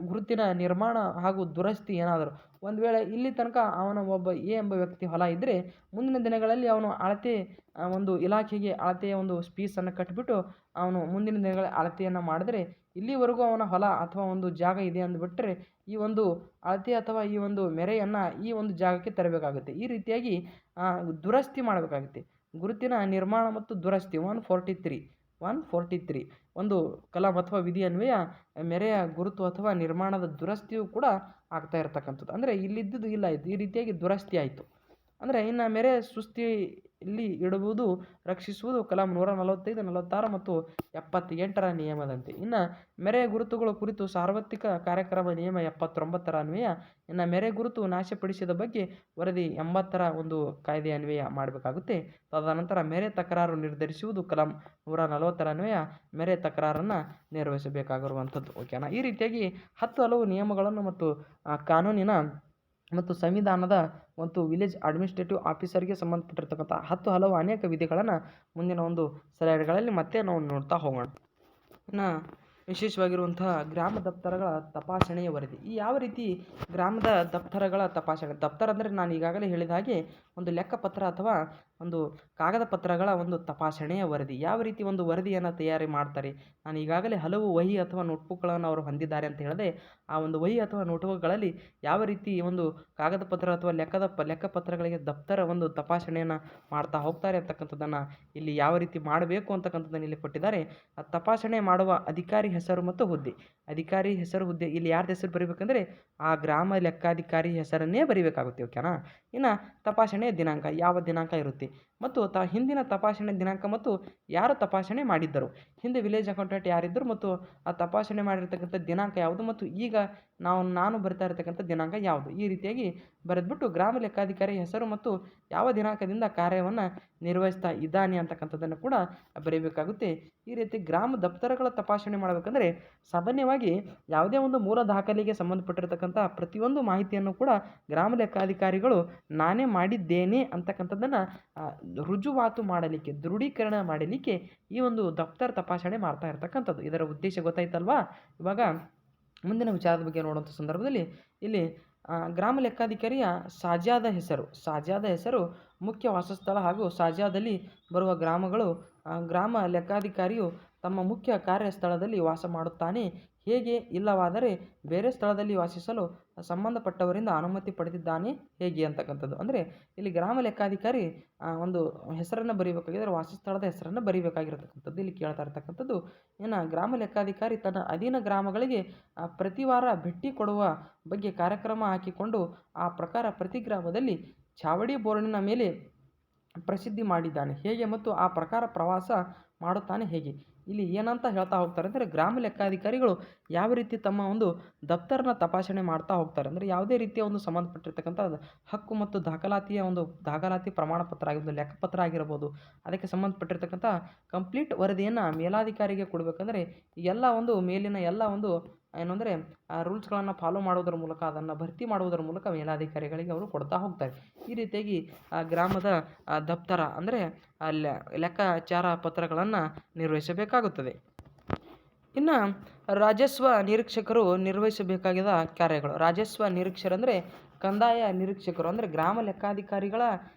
ಗುರುತಿನ ನಿರ್ಮಾಣ ಹಾಗೂ ದುರಸ್ತಿ ಏನಾದರೂ ಒಂದು ವೇಳೆ ಇಲ್ಲಿ ತನಕ ಅವನ ಒಬ್ಬ ಎ ಎಂಬ ವ್ಯಕ್ತಿ ಹೊಲ ಇದ್ದರೆ ಮುಂದಿನ ದಿನಗಳಲ್ಲಿ ಅವನು ಅಳತೆ ಒಂದು ಇಲಾಖೆಗೆ ಅಳತೆಯ ಒಂದು ಸ್ಪೀಸನ್ನು ಕಟ್ಟಿಬಿಟ್ಟು ಅವನು ಮುಂದಿನ ದಿನಗಳ ಅಳತೆಯನ್ನು ಮಾಡಿದರೆ ಇಲ್ಲಿವರೆಗೂ ಅವನ ಹೊಲ ಅಥವಾ ಒಂದು ಜಾಗ ಇದೆ ಅಂದುಬಿಟ್ಟರೆ ಈ ಒಂದು ಅಳತೆ ಅಥವಾ ಈ ಒಂದು ಮೇರೆಯನ್ನು ಈ ಒಂದು ಜಾಗಕ್ಕೆ ತರಬೇಕಾಗುತ್ತೆ. ಈ ರೀತಿಯಾಗಿ ದುರಸ್ತಿ ಮಾಡಬೇಕಾಗುತ್ತೆ. ಗುರುತಿನ ನಿರ್ಮಾಣ ಮತ್ತು ದುರಸ್ತಿ 143 ಒಂದು ಕಲಂ ಅಥವಾ ವಿಧಿ ಅನ್ವಯ ಮೇರೆಯ ಗುರುತು ಅಥವಾ ನಿರ್ಮಾಣದ ದುರಸ್ತಿಯೂ ಕೂಡ ಆಗ್ತಾ ಇರತಕ್ಕಂಥದ್ದು. ಅಂದರೆ ಇಲ್ಲಿದ್ದುದು ಇಲ್ಲ ಆಯಿತು, ಈ ರೀತಿಯಾಗಿ ದುರಸ್ತಿ ಆಯಿತು. ಅಂದರೆ ಇನ್ನು ಮೇರೆ ಸುಸ್ಥಿತಿಯಲ್ಲಿ ಇಡುವುದು ರಕ್ಷಿಸುವುದು ಕಲಂ 145, 46 ಮತ್ತು 78ರ ನಿಯಮದಂತೆ. ಇನ್ನು ಮೇರೆ ಗುರುತುಗಳ ಕುರಿತು ಸಾರ್ವತ್ರಿಕ ಕಾರ್ಯಕ್ರಮ ನಿಯಮ 79ರ ಅನ್ವಯ ಇನ್ನು ಮೇರೆ ಗುರುತು ನಾಶಪಡಿಸಿದ ಬಗ್ಗೆ ವರದಿ 80ರ ಒಂದು ಕಾಯ್ದೆ ಅನ್ವಯ ಮಾಡಬೇಕಾಗುತ್ತೆ. ತದನಂತರ ಮೇರೆ ತಕರಾರು ನಿರ್ಧರಿಸುವುದು ಕಲಂ 140ರ ಅನ್ವಯ ಮೇರೆ ತಕರಾರನ್ನು ನಿರ್ವಹಿಸಬೇಕಾಗಿರುವಂಥದ್ದು. ಓಕೆನಾ. ಈ ರೀತಿಯಾಗಿ 10 ಹಲವು ನಿಯಮಗಳನ್ನು ಮತ್ತು ಕಾನೂನಿನ ಮತ್ತು ಸಂವಿಧಾನದ ಮತ್ತು ವಿಲೇಜ್ ಅಡ್ಮಿನಿಸ್ಟ್ರೇಟಿವ್ ಆಫೀಸರ್ಗೆ ಸಂಬಂಧಪಟ್ಟಿರ್ತಕ್ಕಂಥ 10 ಹಲವು ಅನೇಕ ವಿಧಿಗಳನ್ನು ಮುಂದಿನ ಒಂದು ಸ್ಲೈಡ್ಗಳಲ್ಲಿ ಮತ್ತೆ ನಾವು ನೋಡ್ತಾ ಹೋಗೋಣ. ಇನ್ನು ವಿಶೇಷವಾಗಿರುವಂತಹ ಗ್ರಾಮ ದಪ್ತರಗಳ ತಪಾಸಣೆಯ ವರದಿ. ಈ ಯಾವ ರೀತಿ ಗ್ರಾಮದ ದಪ್ತರಗಳ ತಪಾಸಣೆ, ದಪ್ತರ ಅಂದರೆ ನಾನು ಈಗಾಗಲೇ ಹೇಳಿದ ಹಾಗೆ ಒಂದು ಲೆಕ್ಕಪತ್ರ ಅಥವಾ ಒಂದು ಕಾಗದ ಪತ್ರಗಳ ಒಂದು ತಪಾಸಣೆಯ ವರದಿ. ಯಾವ ರೀತಿ ಒಂದು ವರದಿಯನ್ನು ತಯಾರಿ ಮಾಡ್ತಾರೆ, ನಾನು ಈಗಾಗಲೇ ಹಲವು ವಹಿ ಅಥವಾ ನೋಟ್ಬುಕ್ಗಳನ್ನು ಅವರು ಹೊಂದಿದ್ದಾರೆ ಅಂತ ಹೇಳಿದೆ. ಆ ಒಂದು ವಹಿ ಅಥವಾ ನೋಟ್ಬುಕ್ಗಳಲ್ಲಿ ಯಾವ ರೀತಿ ಒಂದು ಕಾಗದ ಪತ್ರ ಅಥವಾ ಲೆಕ್ಕಪತ್ರಗಳಿಗೆ ದಪ್ತರ ಒಂದು ತಪಾಸಣೆಯನ್ನು ಮಾಡ್ತಾ ಹೋಗ್ತಾರೆ ಅಂತಕ್ಕಂಥದ್ದನ್ನು ಇಲ್ಲಿ ಯಾವ ರೀತಿ ಮಾಡಬೇಕು ಅಂತಕ್ಕಂಥದ್ದನ್ನು ಇಲ್ಲಿ ಕೊಟ್ಟಿದ್ದಾರೆ. ಆ ತಪಾಸಣೆ ಮಾಡುವ ಅಧಿಕಾರಿ ಹೆಸರು ಮತ್ತು ಹುದ್ದೆ. ಅಧಿಕಾರಿ ಹೆಸರು, ಹುದ್ದೆ ಇಲ್ಲಿ ಯಾರ್ದು ಹೆಸರು ಬರೀಬೇಕಂದ್ರೆ ಆ ಗ್ರಾಮ ಲೆಕ್ಕಾಧಿಕಾರಿ ಹೆಸರನ್ನೇ ಬರೀಬೇಕಾಗುತ್ತೆ. ಓಕೆನಾ. ಇನ್ನು ತಪಾಸಣೆ ತಪಾಸಣೆಯ ದಿನಾಂಕ ಯಾವ ದಿನಾಂಕ ಇರುತ್ತೆ ಮತ್ತು ಹಿಂದಿನ ತಪಾಸಣೆ ದಿನಾಂಕ ಮತ್ತು ಯಾರು ತಪಾಸಣೆ ಮಾಡಿದ್ದರು, ಹಿಂದೆ ವಿಲೇಜ್ ಅಕೌಂಟೆಂಟ್ ಯಾರಿದ್ದರು ಮತ್ತು ಆ ತಪಾಸಣೆ ಮಾಡಿರ್ತಕ್ಕಂಥ ದಿನಾಂಕ ಯಾವುದು ಮತ್ತು ಈಗ ನಾನು ಬರಿತಾ ಇರತಕ್ಕಂಥ ದಿನಾಂಕ ಯಾವುದು, ಈ ರೀತಿಯಾಗಿ ಬರೆದ್ಬಿಟ್ಟು ಗ್ರಾಮ ಲೆಕ್ಕಾಧಿಕಾರಿ ಹೆಸರು ಮತ್ತು ಯಾವ ದಿನಾಂಕದಿಂದ ಕಾರ್ಯವನ್ನು ನಿರ್ವಹಿಸ್ತಾ ಇದ್ದಾನೆ ಅಂತಕ್ಕಂಥದ್ದನ್ನು ಕೂಡ ಬರೀಬೇಕಾಗುತ್ತೆ. ಈ ರೀತಿ ಗ್ರಾಮ ದಪ್ತರಗಳ ತಪಾಸಣೆ ಮಾಡಬೇಕಂದ್ರೆ ಸಾಮಾನ್ಯವಾಗಿ ಯಾವುದೇ ಒಂದು ಮೂಲ ದಾಖಲೆಗೆ ಸಂಬಂಧಪಟ್ಟಿರ್ತಕ್ಕಂಥ ಪ್ರತಿಯೊಂದು ಮಾಹಿತಿಯನ್ನು ಕೂಡ ಗ್ರಾಮ ಲೆಕ್ಕಾಧಿಕಾರಿಗಳು ನಾನೇ ಮಾಡಿದ್ದೇನೆ ಅಂತಕ್ಕಂಥದ್ದನ್ನು ರುಜುವಾತು ಮಾಡಲಿಕ್ಕೆ, ದೃಢೀಕರಣ ಮಾಡಲಿಕ್ಕೆ ಈ ಒಂದು ದಪ್ತರ ತಪಾಸಣೆ ಮಾಡ್ತಾ ಇರ್ತಕ್ಕಂಥದ್ದು. ಇದರ ಉದ್ದೇಶ ಗೊತ್ತಾಯ್ತಲ್ವಾ? ಇವಾಗ ಮುಂದಿನ ವಿಚಾರದ ಬಗ್ಗೆ ನೋಡುವಂಥ ಸಂದರ್ಭದಲ್ಲಿ ಇಲ್ಲಿ ಗ್ರಾಮ ಲೆಕ್ಕಾಧಿಕಾರಿಯ ಸಾಜ್ಯಾದ ಹೆಸರು ಮುಖ್ಯ ವಾಸಸ್ಥಳ ಹಾಗೂ ಸಾಜ್ಯದಲ್ಲಿ ಬರುವ ಗ್ರಾಮಗಳು ಗ್ರಾಮ ಲೆಕ್ಕಾಧಿಕಾರಿಯು ತಮ್ಮ ಮುಖ್ಯ ಕಾರ್ಯಸ್ಥಳದಲ್ಲಿ ವಾಸ ಮಾಡುತ್ತಾನೆ, ಹೇಗೆ ಇಲ್ಲವಾದರೆ ಬೇರೆ ಸ್ಥಳದಲ್ಲಿ ವಾಸಿಸಲು ಸಂಬಂಧಪಟ್ಟವರಿಂದ ಅನುಮತಿ ಪಡೆದಿದ್ದಾನೆ ಹೇಗೆ ಅಂತಕ್ಕಂಥದ್ದು. ಅಂದರೆ ಇಲ್ಲಿ ಗ್ರಾಮ ಲೆಕ್ಕಾಧಿಕಾರಿ ಒಂದು ಹೆಸರನ್ನು ಬರೀಬೇಕಾಗಿದ್ದರೆ ವಾಸಸ್ಥಳದ ಹೆಸರನ್ನು ಬರೀಬೇಕಾಗಿರತಕ್ಕಂಥದ್ದು ಇಲ್ಲಿ ಕೇಳ್ತಾ ಇರ್ತಕ್ಕಂಥದ್ದು. ಇನ್ನು ಗ್ರಾಮ ಲೆಕ್ಕಾಧಿಕಾರಿ ತನ್ನ ಅಧೀನ ಗ್ರಾಮಗಳಿಗೆ ಪ್ರತಿ ವಾರ ಭೇಟಿ ಕೊಡುವ ಬಗ್ಗೆ ಕಾರ್ಯಕ್ರಮ ಹಾಕಿಕೊಂಡು ಆ ಪ್ರಕಾರ ಪ್ರತಿ ಗ್ರಾಮದಲ್ಲಿ ಚಾವಡಿ ಬೋರ್ಡಿನ ಮೇಲೆ ಪ್ರಸಿದ್ಧಿ ಮಾಡಿದ್ದಾನೆ ಹೇಗೆ ಮತ್ತು ಆ ಪ್ರಕಾರ ಪ್ರವಾಸ ಮಾಡುತ್ತಾನೆ ಹೇಗೆ. ಇಲ್ಲಿ ಏನಂತ ಹೇಳ್ತಾ ಹೋಗ್ತಾರೆ ಅಂದರೆ ಗ್ರಾಮ ಲೆಕ್ಕಾಧಿಕಾರಿಗಳು ಯಾವ ರೀತಿ ತಮ್ಮ ಒಂದು ದಪ್ತರನ ತಪಾಸಣೆ ಮಾಡ್ತಾ ಹೋಗ್ತಾರೆ ಅಂದರೆ ಯಾವುದೇ ರೀತಿಯ ಒಂದು ಸಂಬಂಧಪಟ್ಟಿರ್ತಕ್ಕಂಥ ಹಕ್ಕು ಮತ್ತು ದಾಖಲಾತಿ ಪ್ರಮಾಣ ಪತ್ರ ಆಗಿರ್ಬೋದು, ಲೆಕ್ಕಪತ್ರ ಆಗಿರ್ಬೋದು, ಅದಕ್ಕೆ ಸಂಬಂಧಪಟ್ಟಿರ್ತಕ್ಕಂಥ ಕಂಪ್ಲೀಟ್ ವರದಿಯನ್ನು ಮೇಲಾಧಿಕಾರಿಗೆ ಕೊಡಬೇಕಂದ್ರೆ ಎಲ್ಲ ಒಂದು ಮೇಲಿನ ಎಲ್ಲ ಒಂದು ಏನಂದರೆ ರೂಲ್ಸ್ಗಳನ್ನು ಫಾಲೋ ಮಾಡೋದ್ರ ಮೂಲಕ ಅದನ್ನು ಭರ್ತಿ ಮಾಡುವುದರ ಮೂಲಕ ಮೇಲಾಧಿಕಾರಿಗಳಿಗೆ ಅವರು ಕೊಡ್ತಾ ಹೋಗ್ತಾರೆ. ಈ ರೀತಿಯಾಗಿ ಗ್ರಾಮದ ದಪ್ತರ ಅಂದರೆ ಲೆಕ್ಕಾಚಾರ ಪತ್ರಗಳನ್ನು ನಿರ್ವಹಿಸಬೇಕಾಗುತ್ತದೆ. ಇನ್ನು ರಾಜಸ್ವ ನಿರೀಕ್ಷಕರು ನಿರ್ವಹಿಸಬೇಕಾಗಿದ್ದ ಕಾರ್ಯಗಳು. ರಾಜಸ್ವ ನಿರೀಕ್ಷರಂದರೆ ಕಂದಾಯ ನಿರೀಕ್ಷಕರು ಅಂದರೆ ಗ್ರಾಮ ಲೆಕ್ಕಾಧಿಕಾರಿಗಳ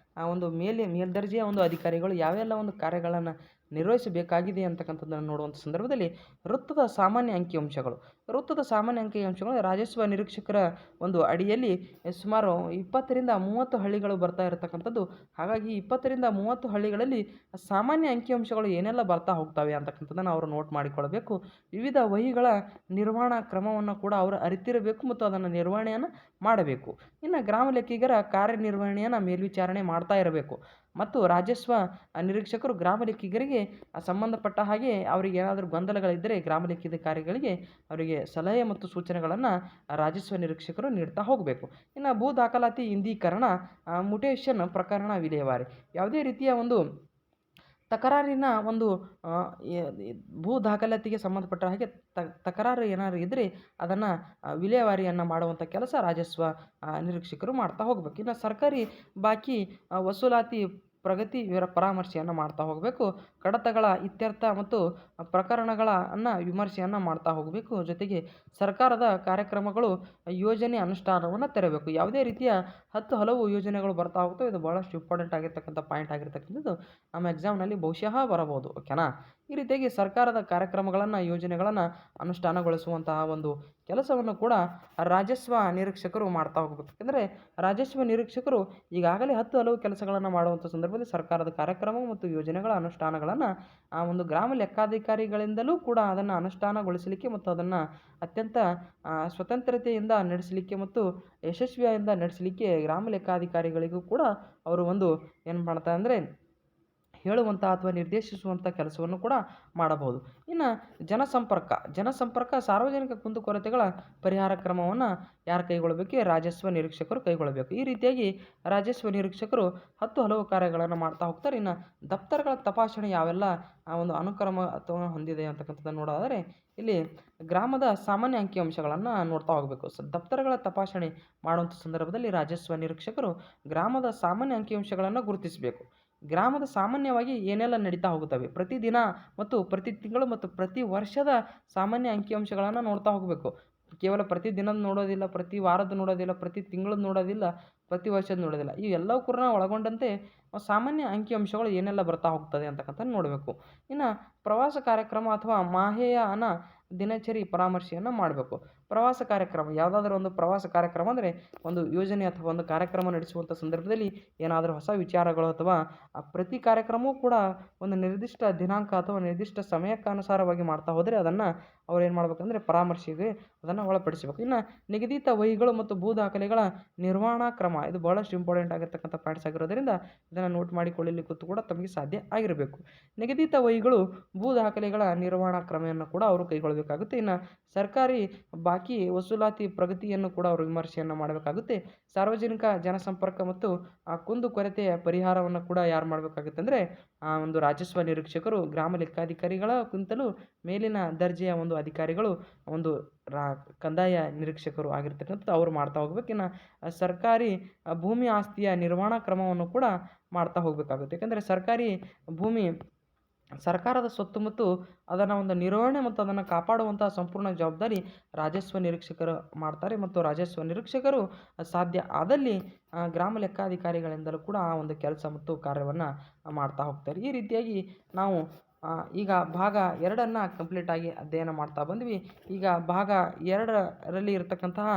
ಒಂದು ಮೇಲ್ದರ್ಜೆಯ ಒಂದು ಅಧಿಕಾರಿಗಳು ಯಾವೆಲ್ಲ ಒಂದು ಕಾರ್ಯಗಳನ್ನು ನಿರ್ವಹಿಸಬೇಕಾಗಿದೆ ಅಂತಕ್ಕಂಥದ್ದನ್ನು ನೋಡುವಂಥ ಸಂದರ್ಭದಲ್ಲಿ ವೃತ್ತದ ಸಾಮಾನ್ಯ ಅಂಕಿಅಂಶಗಳು ರಾಜಸ್ವ ನಿರೀಕ್ಷಕರ ಒಂದು ಅಡಿಯಲ್ಲಿ ಸುಮಾರು 20ರಿಂದ 30 ಹಳ್ಳಿಗಳು ಬರ್ತಾ ಇರತಕ್ಕಂಥದ್ದು. ಹಾಗಾಗಿ 20ರಿಂದ 30 ಹಳ್ಳಿಗಳಲ್ಲಿ ಸಾಮಾನ್ಯ ಅಂಕಿಅಂಶಗಳು ಏನೆಲ್ಲ ಬರ್ತಾ ಹೋಗ್ತವೆ ಅಂತಕ್ಕಂಥದ್ದನ್ನು ಅವರು ನೋಟ್ ಮಾಡಿಕೊಳ್ಬೇಕು. ವಿವಿಧ ವಹಿಗಳ ನಿರ್ವಹಣಾ ಕ್ರಮವನ್ನು ಕೂಡ ಅವರು ಅರಿತಿರಬೇಕು ಮತ್ತು ಅದನ್ನು ನಿರ್ವಹಣೆಯನ್ನು ಮಾಡಬೇಕು. ಇನ್ನು ಗ್ರಾಮ ಲೆಕ್ಕಿಗರ ಕಾರ್ಯನಿರ್ವಹಣೆಯನ್ನು ಮೇಲ್ವಿಚಾರಣೆ ಮಾಡ್ತಾ ಇರಬೇಕು ಮತ್ತು ರಾಜಸ್ವ ನಿರೀಕ್ಷಕರು ಗ್ರಾಮ ಲೆಕ್ಕಿಗರಿಗೆ ಸಂಬಂಧಪಟ್ಟ ಹಾಗೆ ಅವರಿಗೆ ಏನಾದರೂ ಗೊಂದಲಗಳಿದ್ದರೆ ಗ್ರಾಮ ಲೆಕ್ಕಾಧಿಕಾರಿಗಳಿಗೆ ಅವರಿಗೆ ಸಲಹೆ ಮತ್ತು ಸೂಚನೆಗಳನ್ನು ರಾಜಸ್ವ ನಿರೀಕ್ಷಕರು ನೀಡ್ತಾ ಹೋಗಬೇಕು. ಇನ್ನು ಭೂ ದಾಖಲಾತಿ ಹಿಂದೀಕರಣ, ಮುಟೇಷನ್ ಪ್ರಕರಣ ವಿಲೇವಾರಿ. ಯಾವುದೇ ರೀತಿಯ ಒಂದು ತಕರಾರಿನ ಒಂದು ಭೂ ದಾಖಲಾತಿಗೆ ಸಂಬಂಧಪಟ್ಟ ಹಾಗೆ ತಕರಾರು ಏನಾದರೂ ಇದ್ದರೆ ಅದನ್ನು ವಿಲೇವಾರಿಯನ್ನು ಮಾಡುವಂಥ ಕೆಲಸ ರಾಜಸ್ವ ನಿರೀಕ್ಷಕರು ಮಾಡ್ತಾ ಹೋಗಬೇಕು. ಇನ್ನು ಸರ್ಕಾರಿ ಬಾಕಿ ವಸೂಲಾತಿ ಪ್ರಗತಿ ಪರಾಮರ್ಶೆಯನ್ನು ಮಾಡ್ತಾ ಹೋಗಬೇಕು. ಕಡತಗಳ ಇತ್ಯರ್ಥ ಮತ್ತು ಪ್ರಕರಣಗಳನ್ನು ವಿಮರ್ಶೆಯನ್ನು ಮಾಡ್ತಾ ಹೋಗಬೇಕು. ಜೊತೆಗೆ ಸರ್ಕಾರದ ಕಾರ್ಯಕ್ರಮಗಳು ಯೋಜನೆ ಅನುಷ್ಠಾನವನ್ನು ತೆರಬೇಕು. ಯಾವುದೇ ರೀತಿಯ ಹಲವು ಯೋಜನೆಗಳು ಬರ್ತಾ ಹೋಗ್ತವೆ. ಇದು ಭಾಳಷ್ಟು ಇಂಪಾರ್ಟೆಂಟ್ ಆಗಿರ್ತಕ್ಕಂಥ ಪಾಯಿಂಟ್ ಆಗಿರ್ತಕ್ಕಂಥದ್ದು ನಮ್ಮ ಎಕ್ಸಾಮ್ನಲ್ಲಿ ಬಹುಶಃ ಬರಬಹುದು. ಓಕೆನಾ? ಈ ರೀತಿಯಾಗಿ ಸರ್ಕಾರದ ಕಾರ್ಯಕ್ರಮಗಳನ್ನು ಯೋಜನೆಗಳನ್ನು ಅನುಷ್ಠಾನಗೊಳಿಸುವಂತಹ ಒಂದು ಕೆಲಸವನ್ನು ಕೂಡ ರಾಜಸ್ವ ನಿರೀಕ್ಷಕರು ಮಾಡ್ತಾ ಹೋಗಬೇಕು. ಯಾಕೆಂದರೆ ರಾಜಸ್ವ ನಿರೀಕ್ಷಕರು ಈಗಾಗಲೇ ಹಲವು ಕೆಲಸಗಳನ್ನು ಮಾಡುವಂಥ ಸಂದರ್ಭದಲ್ಲಿ ಸರ್ಕಾರದ ಕಾರ್ಯಕ್ರಮ ಮತ್ತು ಯೋಜನೆಗಳ ಅನುಷ್ಠಾನಗಳನ್ನು ಒಂದು ಗ್ರಾಮ ಲೆಕ್ಕಾಧಿಕಾರಿಗಳಿಂದಲೂ ಕೂಡ ಅದನ್ನು ಅನುಷ್ಠಾನಗೊಳಿಸಲಿಕ್ಕೆ ಮತ್ತು ಅದನ್ನು ಅತ್ಯಂತ ಸ್ವತಂತ್ರತೆಯಿಂದ ನಡೆಸಲಿಕ್ಕೆ ಮತ್ತು ಯಶಸ್ವಿಯಿಂದ ನಡೆಸಲಿಕ್ಕೆ ಗ್ರಾಮ ಲೆಕ್ಕಾಧಿಕಾರಿಗಳಿಗೂ ಕೂಡ ಅವರು ಒಂದು ಏನು ಮಾಡ್ತಾರೆ ಅಂದರೆ ಹೇಳುವಂಥ ಅಥವಾ ನಿರ್ದೇಶಿಸುವಂಥ ಕೆಲಸವನ್ನು ಕೂಡ ಮಾಡಬಹುದು. ಇನ್ನು ಜನಸಂಪರ್ಕ ಸಾರ್ವಜನಿಕ ಕುಂದುಕೊರತೆಗಳ ಪರಿಹಾರ ಕ್ರಮವನ್ನು ಯಾರು ಕೈಗೊಳ್ಳಬೇಕು? ರಾಜಸ್ವ ನಿರೀಕ್ಷಕರು ಕೈಗೊಳ್ಳಬೇಕು. ಈ ರೀತಿಯಾಗಿ ರಾಜಸ್ವ ನಿರೀಕ್ಷಕರು ಹಲವು ಕಾರ್ಯಗಳನ್ನು ಮಾಡ್ತಾ ಹೋಗ್ತಾರೆ. ಇನ್ನು ದಪ್ತರಗಳ ತಪಾಸಣೆ ಯಾವೆಲ್ಲ ಒಂದು ಅನುಕ್ರಮ ಅಥವಾ ಹೊಂದಿದೆ ಅಂತಕ್ಕಂಥದ್ದನ್ನು ನೋಡೋದಾದರೆ ಇಲ್ಲಿ ಗ್ರಾಮದ ಸಾಮಾನ್ಯ ಅಂಕಿಅಂಶಗಳನ್ನು ನೋಡ್ತಾ ಹೋಗಬೇಕು. ದಪ್ತರಗಳ ತಪಾಸಣೆ ಮಾಡುವಂಥ ಸಂದರ್ಭದಲ್ಲಿ ರಾಜಸ್ವ ನಿರೀಕ್ಷಕರು ಗ್ರಾಮದ ಸಾಮಾನ್ಯ ಅಂಕಿಅಂಶಗಳನ್ನು ಗುರುತಿಸಬೇಕು. ಗ್ರಾಮದ ಸಾಮಾನ್ಯವಾಗಿ ಏನೆಲ್ಲ ನಡೀತಾ ಹೋಗುತ್ತವೆ, ಪ್ರತಿದಿನ ಮತ್ತು ಪ್ರತಿ ತಿಂಗಳು ಮತ್ತು ಪ್ರತಿ ವರ್ಷದ ಸಾಮಾನ್ಯ ಅಂಕಿಅಂಶಗಳನ್ನು ನೋಡ್ತಾ ಹೋಗಬೇಕು. ಕೇವಲ ಪ್ರತಿ ದಿನದ ನೋಡೋದಿಲ್ಲ, ಪ್ರತಿ ವಾರದ ನೋಡೋದಿಲ್ಲ, ಪ್ರತಿ ತಿಂಗಳದ್ದು ನೋಡೋದಿಲ್ಲ, ಪ್ರತಿ ವರ್ಷದ ನೋಡೋದಿಲ್ಲ. ಇವೆಲ್ಲವೂ ಕೂಡ ಒಳಗೊಂಡಂತೆ ಸಾಮಾನ್ಯ ಅಂಕಿಅಂಶಗಳು ಏನೆಲ್ಲ ಬರ್ತಾ ಹೋಗ್ತದೆ ಅಂತಕ್ಕಂಥ ನೋಡಬೇಕು. ಇನ್ನು ಪ್ರವಾಸ ಕಾರ್ಯಕ್ರಮ ಅಥವಾ ಮಾಹೆಯಾನ ದಿನಚರಿ ಪರಾಮರ್ಶೆಯನ್ನು ಮಾಡಬೇಕು. ಪ್ರವಾಸ ಕಾರ್ಯಕ್ರಮ ಯಾವುದಾದ್ರೂ ಒಂದು ಪ್ರವಾಸ ಕಾರ್ಯಕ್ರಮ ಅಂದರೆ ಒಂದು ಯೋಜನೆ ಅಥವಾ ಒಂದು ಕಾರ್ಯಕ್ರಮ ನಡೆಸುವಂಥ ಸಂದರ್ಭದಲ್ಲಿ ಏನಾದರೂ ಹೊಸ ವಿಚಾರಗಳು ಅಥವಾ ಪ್ರತಿ ಕಾರ್ಯಕ್ರಮವೂ ಕೂಡ ಒಂದು ನಿರ್ದಿಷ್ಟ ದಿನಾಂಕ ಅಥವಾ ನಿರ್ದಿಷ್ಟ ಸಮಯಕ್ಕನುಸಾರವಾಗಿ ಮಾಡ್ತಾ ಹೋದರೆ ಅದನ್ನು ಅವ್ರು ಏನು ಮಾಡಬೇಕಂದ್ರೆ ಪರಾಮರ್ಶೆಗೆ ಅದನ್ನು ಒಳಪಡಿಸಬೇಕು. ಇನ್ನು ನಿಗದಿತ ವಹಿಗಳು ಮತ್ತು ಭೂ ದಾಖಲೆಗಳ ನಿರ್ವಹಣಾ ಕ್ರಮ ಇದು ಬಹಳಷ್ಟು ಇಂಪಾರ್ಟೆಂಟ್ ಆಗಿರ್ತಕ್ಕಂಥ ಪಾಯಿಂಟ್ಸ್ ಆಗಿರೋದರಿಂದ ಇದನ್ನು ನೋಟ್ ಮಾಡಿಕೊಳ್ಳಲಿಕ್ಕೂ ಕೂಡ ತಮಗೆ ಸಾಧ್ಯ ಆಗಿರಬೇಕು. ನಿಗದಿತ ವಹಿಗಳು ಭೂ ದಾಖಲೆಗಳ ನಿರ್ವಹಣಾ ಕ್ರಮವನ್ನು ಕೂಡ ಅವರು ಕೈಗೊಳ್ಳಬೇಕಾಗುತ್ತೆ. ಇನ್ನು ಸರ್ಕಾರಿ ಬಾಕಿ ವಸೂಲಾತಿ ಪ್ರಗತಿಯನ್ನು ಕೂಡ ಅವರು ವಿಮರ್ಶೆಯನ್ನು ಮಾಡಬೇಕಾಗುತ್ತೆ. ಸಾರ್ವಜನಿಕ ಜನಸಂಪರ್ಕ ಮತ್ತು ಕುಂದುಕೊರತೆಯ ಪರಿಹಾರವನ್ನು ಕೂಡ ಯಾರು ಮಾಡಬೇಕಾಗುತ್ತೆ ಅಂದರೆ ಒಂದು ರಾಜಸ್ವ ನಿರೀಕ್ಷಕರು, ಗ್ರಾಮ ಲೆಕ್ಕಾಧಿಕಾರಿಗಳಕ್ಕಿಂತಲೂ ಮೇಲಿನ ದರ್ಜೆಯ ಒಂದು ಅಧಿಕಾರಿಗಳು, ಒಂದು ಕಂದಾಯ ನಿರೀಕ್ಷಕರು ಆಗಿರ್ತಕ್ಕಂಥದ್ದು ಅವರು ಮಾಡ್ತಾ ಹೋಗ್ಬೇಕು. ಇನ್ನು ಸರ್ಕಾರಿ ಭೂಮಿ ಆಸ್ತಿಯ ನಿರ್ವಹಣಾ ಕ್ರಮವನ್ನು ಕೂಡ ಮಾಡ್ತಾ ಹೋಗಬೇಕಾಗುತ್ತೆ. ಯಾಕಂದರೆ ಸರ್ಕಾರಿ ಭೂಮಿ ಸರ್ಕಾರದ ಸ್ವತ್ತು ಮತ್ತು ಅದನ್ನು ಒಂದು ನಿರ್ವಹಣೆ ಮತ್ತು ಅದನ್ನು ಕಾಪಾಡುವಂಥ ಸಂಪೂರ್ಣ ಜವಾಬ್ದಾರಿ ರಾಜಸ್ವ ನಿರೀಕ್ಷಕರು ಮಾಡ್ತಾರೆ. ಮತ್ತು ರಾಜಸ್ವ ನಿರೀಕ್ಷಕರು ಸಾಧ್ಯ ಆದಲ್ಲಿ ಗ್ರಾಮ ಲೆಕ್ಕಾಧಿಕಾರಿಗಳಿಂದಲೂ ಕೂಡ ಆ ಒಂದು ಕೆಲಸ ಮತ್ತು ಕಾರ್ಯವನ್ನು ಮಾಡ್ತಾ ಹೋಗ್ತಾರೆ. ಈ ರೀತಿಯಾಗಿ ನಾವು ಈಗ ಭಾಗ 2 ಕಂಪ್ಲೀಟಾಗಿ ಅಧ್ಯಯನ ಮಾಡ್ತಾ ಬಂದ್ವಿ. ಈಗ ಭಾಗ 2ರಲ್ಲಿ ಇರತಕ್ಕಂತಹ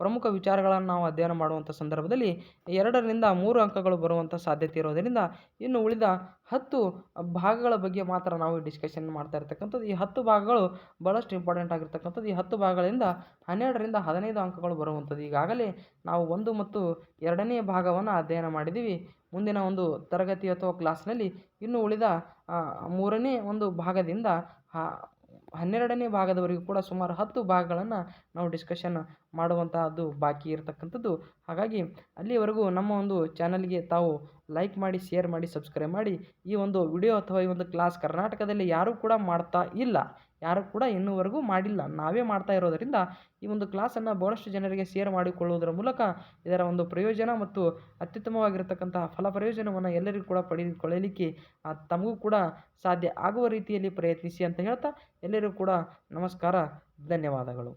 ಪ್ರಮುಖ ವಿಚಾರಗಳನ್ನು ನಾವು ಅಧ್ಯಯನ ಮಾಡುವಂಥ ಸಂದರ್ಭದಲ್ಲಿ 2ರಿಂದ 3 ಅಂಕಗಳು ಬರುವಂಥ ಸಾಧ್ಯತೆ ಇರೋದರಿಂದ ಇನ್ನು ಉಳಿದ 10 ಭಾಗಗಳ ಬಗ್ಗೆ ಮಾತ್ರ ನಾವು ಡಿಸ್ಕಷನ್ ಮಾಡ್ತಾ ಇರ್ತಕ್ಕಂಥದ್ದು. ಈ 10 ಭಾಗಗಳು ಭಾಳಷ್ಟು ಇಂಪಾರ್ಟೆಂಟ್ ಆಗಿರ್ತಕ್ಕಂಥದ್ದು. ಈ 10 ಭಾಗಗಳಿಂದ 12ರಿಂದ 15 ಅಂಕಗಳು ಬರುವಂಥದ್ದು. ಈಗಾಗಲೇ ನಾವು 1 ಮತ್ತು 2ನೇ ಭಾಗವನ್ನು ಅಧ್ಯಯನ ಮಾಡಿದ್ದೀವಿ. ಮುಂದಿನ ಒಂದು ತರಗತಿ ಅಥವಾ ಕ್ಲಾಸ್ನಲ್ಲಿ ಇನ್ನು ಉಳಿದ 3ನೇ ಒಂದು ಭಾಗದಿಂದ 12ನೇ ಭಾಗದವರೆಗೂ ಕೂಡ ಸುಮಾರು 10 ಭಾಗಗಳನ್ನು ನಾವು ಡಿಸ್ಕಷನ್ ಮಾಡುವಂತಹದ್ದು ಬಾಕಿ ಇರತಕ್ಕಂಥದ್ದು. ಹಾಗಾಗಿ ಅಲ್ಲಿವರೆಗೂ ನಮ್ಮ ಒಂದು ಚಾನಲ್ಗೆ ತಾವು ಲೈಕ್ ಮಾಡಿ, ಶೇರ್ ಮಾಡಿ, ಸಬ್ಸ್ಕ್ರೈಬ್ ಮಾಡಿ. ಈ ಒಂದು ವಿಡಿಯೋ ಅಥವಾ ಈ ಒಂದು ಕ್ಲಾಸ್ ಕರ್ನಾಟಕದಲ್ಲಿ ಯಾರೂ ಕೂಡ ಮಾಡ್ತಾ ಇಲ್ಲ, ಯಾರು ಕೂಡ ಇನ್ನೂವರೆಗೂ ಮಾಡಿಲ್ಲ, ನಾವೇ ಮಾಡ್ತಾ ಇರೋದರಿಂದ ಈ ಒಂದು ಕ್ಲಾಸನ್ನು ಬಹಳಷ್ಟು ಜನರಿಗೆ ಶೇರ್ ಮಾಡಿಕೊಳ್ಳುವುದರ ಮೂಲಕ ಇದರ ಒಂದು ಪ್ರಯೋಜನ ಮತ್ತು ಅತ್ಯುತ್ತಮವಾಗಿರ್ತಕ್ಕಂತಹ ಫಲ ಪ್ರಯೋಜನವನ್ನು ಎಲ್ಲರಿಗೂ ಕೂಡ ಪಡೆದುಕೊಳ್ಳಲಿಕ್ಕೆ ತಮಗೂ ಕೂಡ ಸಾಧ್ಯ ಆಗುವ ರೀತಿಯಲ್ಲಿ ಪ್ರಯತ್ನಿಸಿ ಅಂತ ಹೇಳ್ತಾ ಎಲ್ಲರಿಗೂ ಕೂಡ ನಮಸ್ಕಾರ, ಧನ್ಯವಾದಗಳು.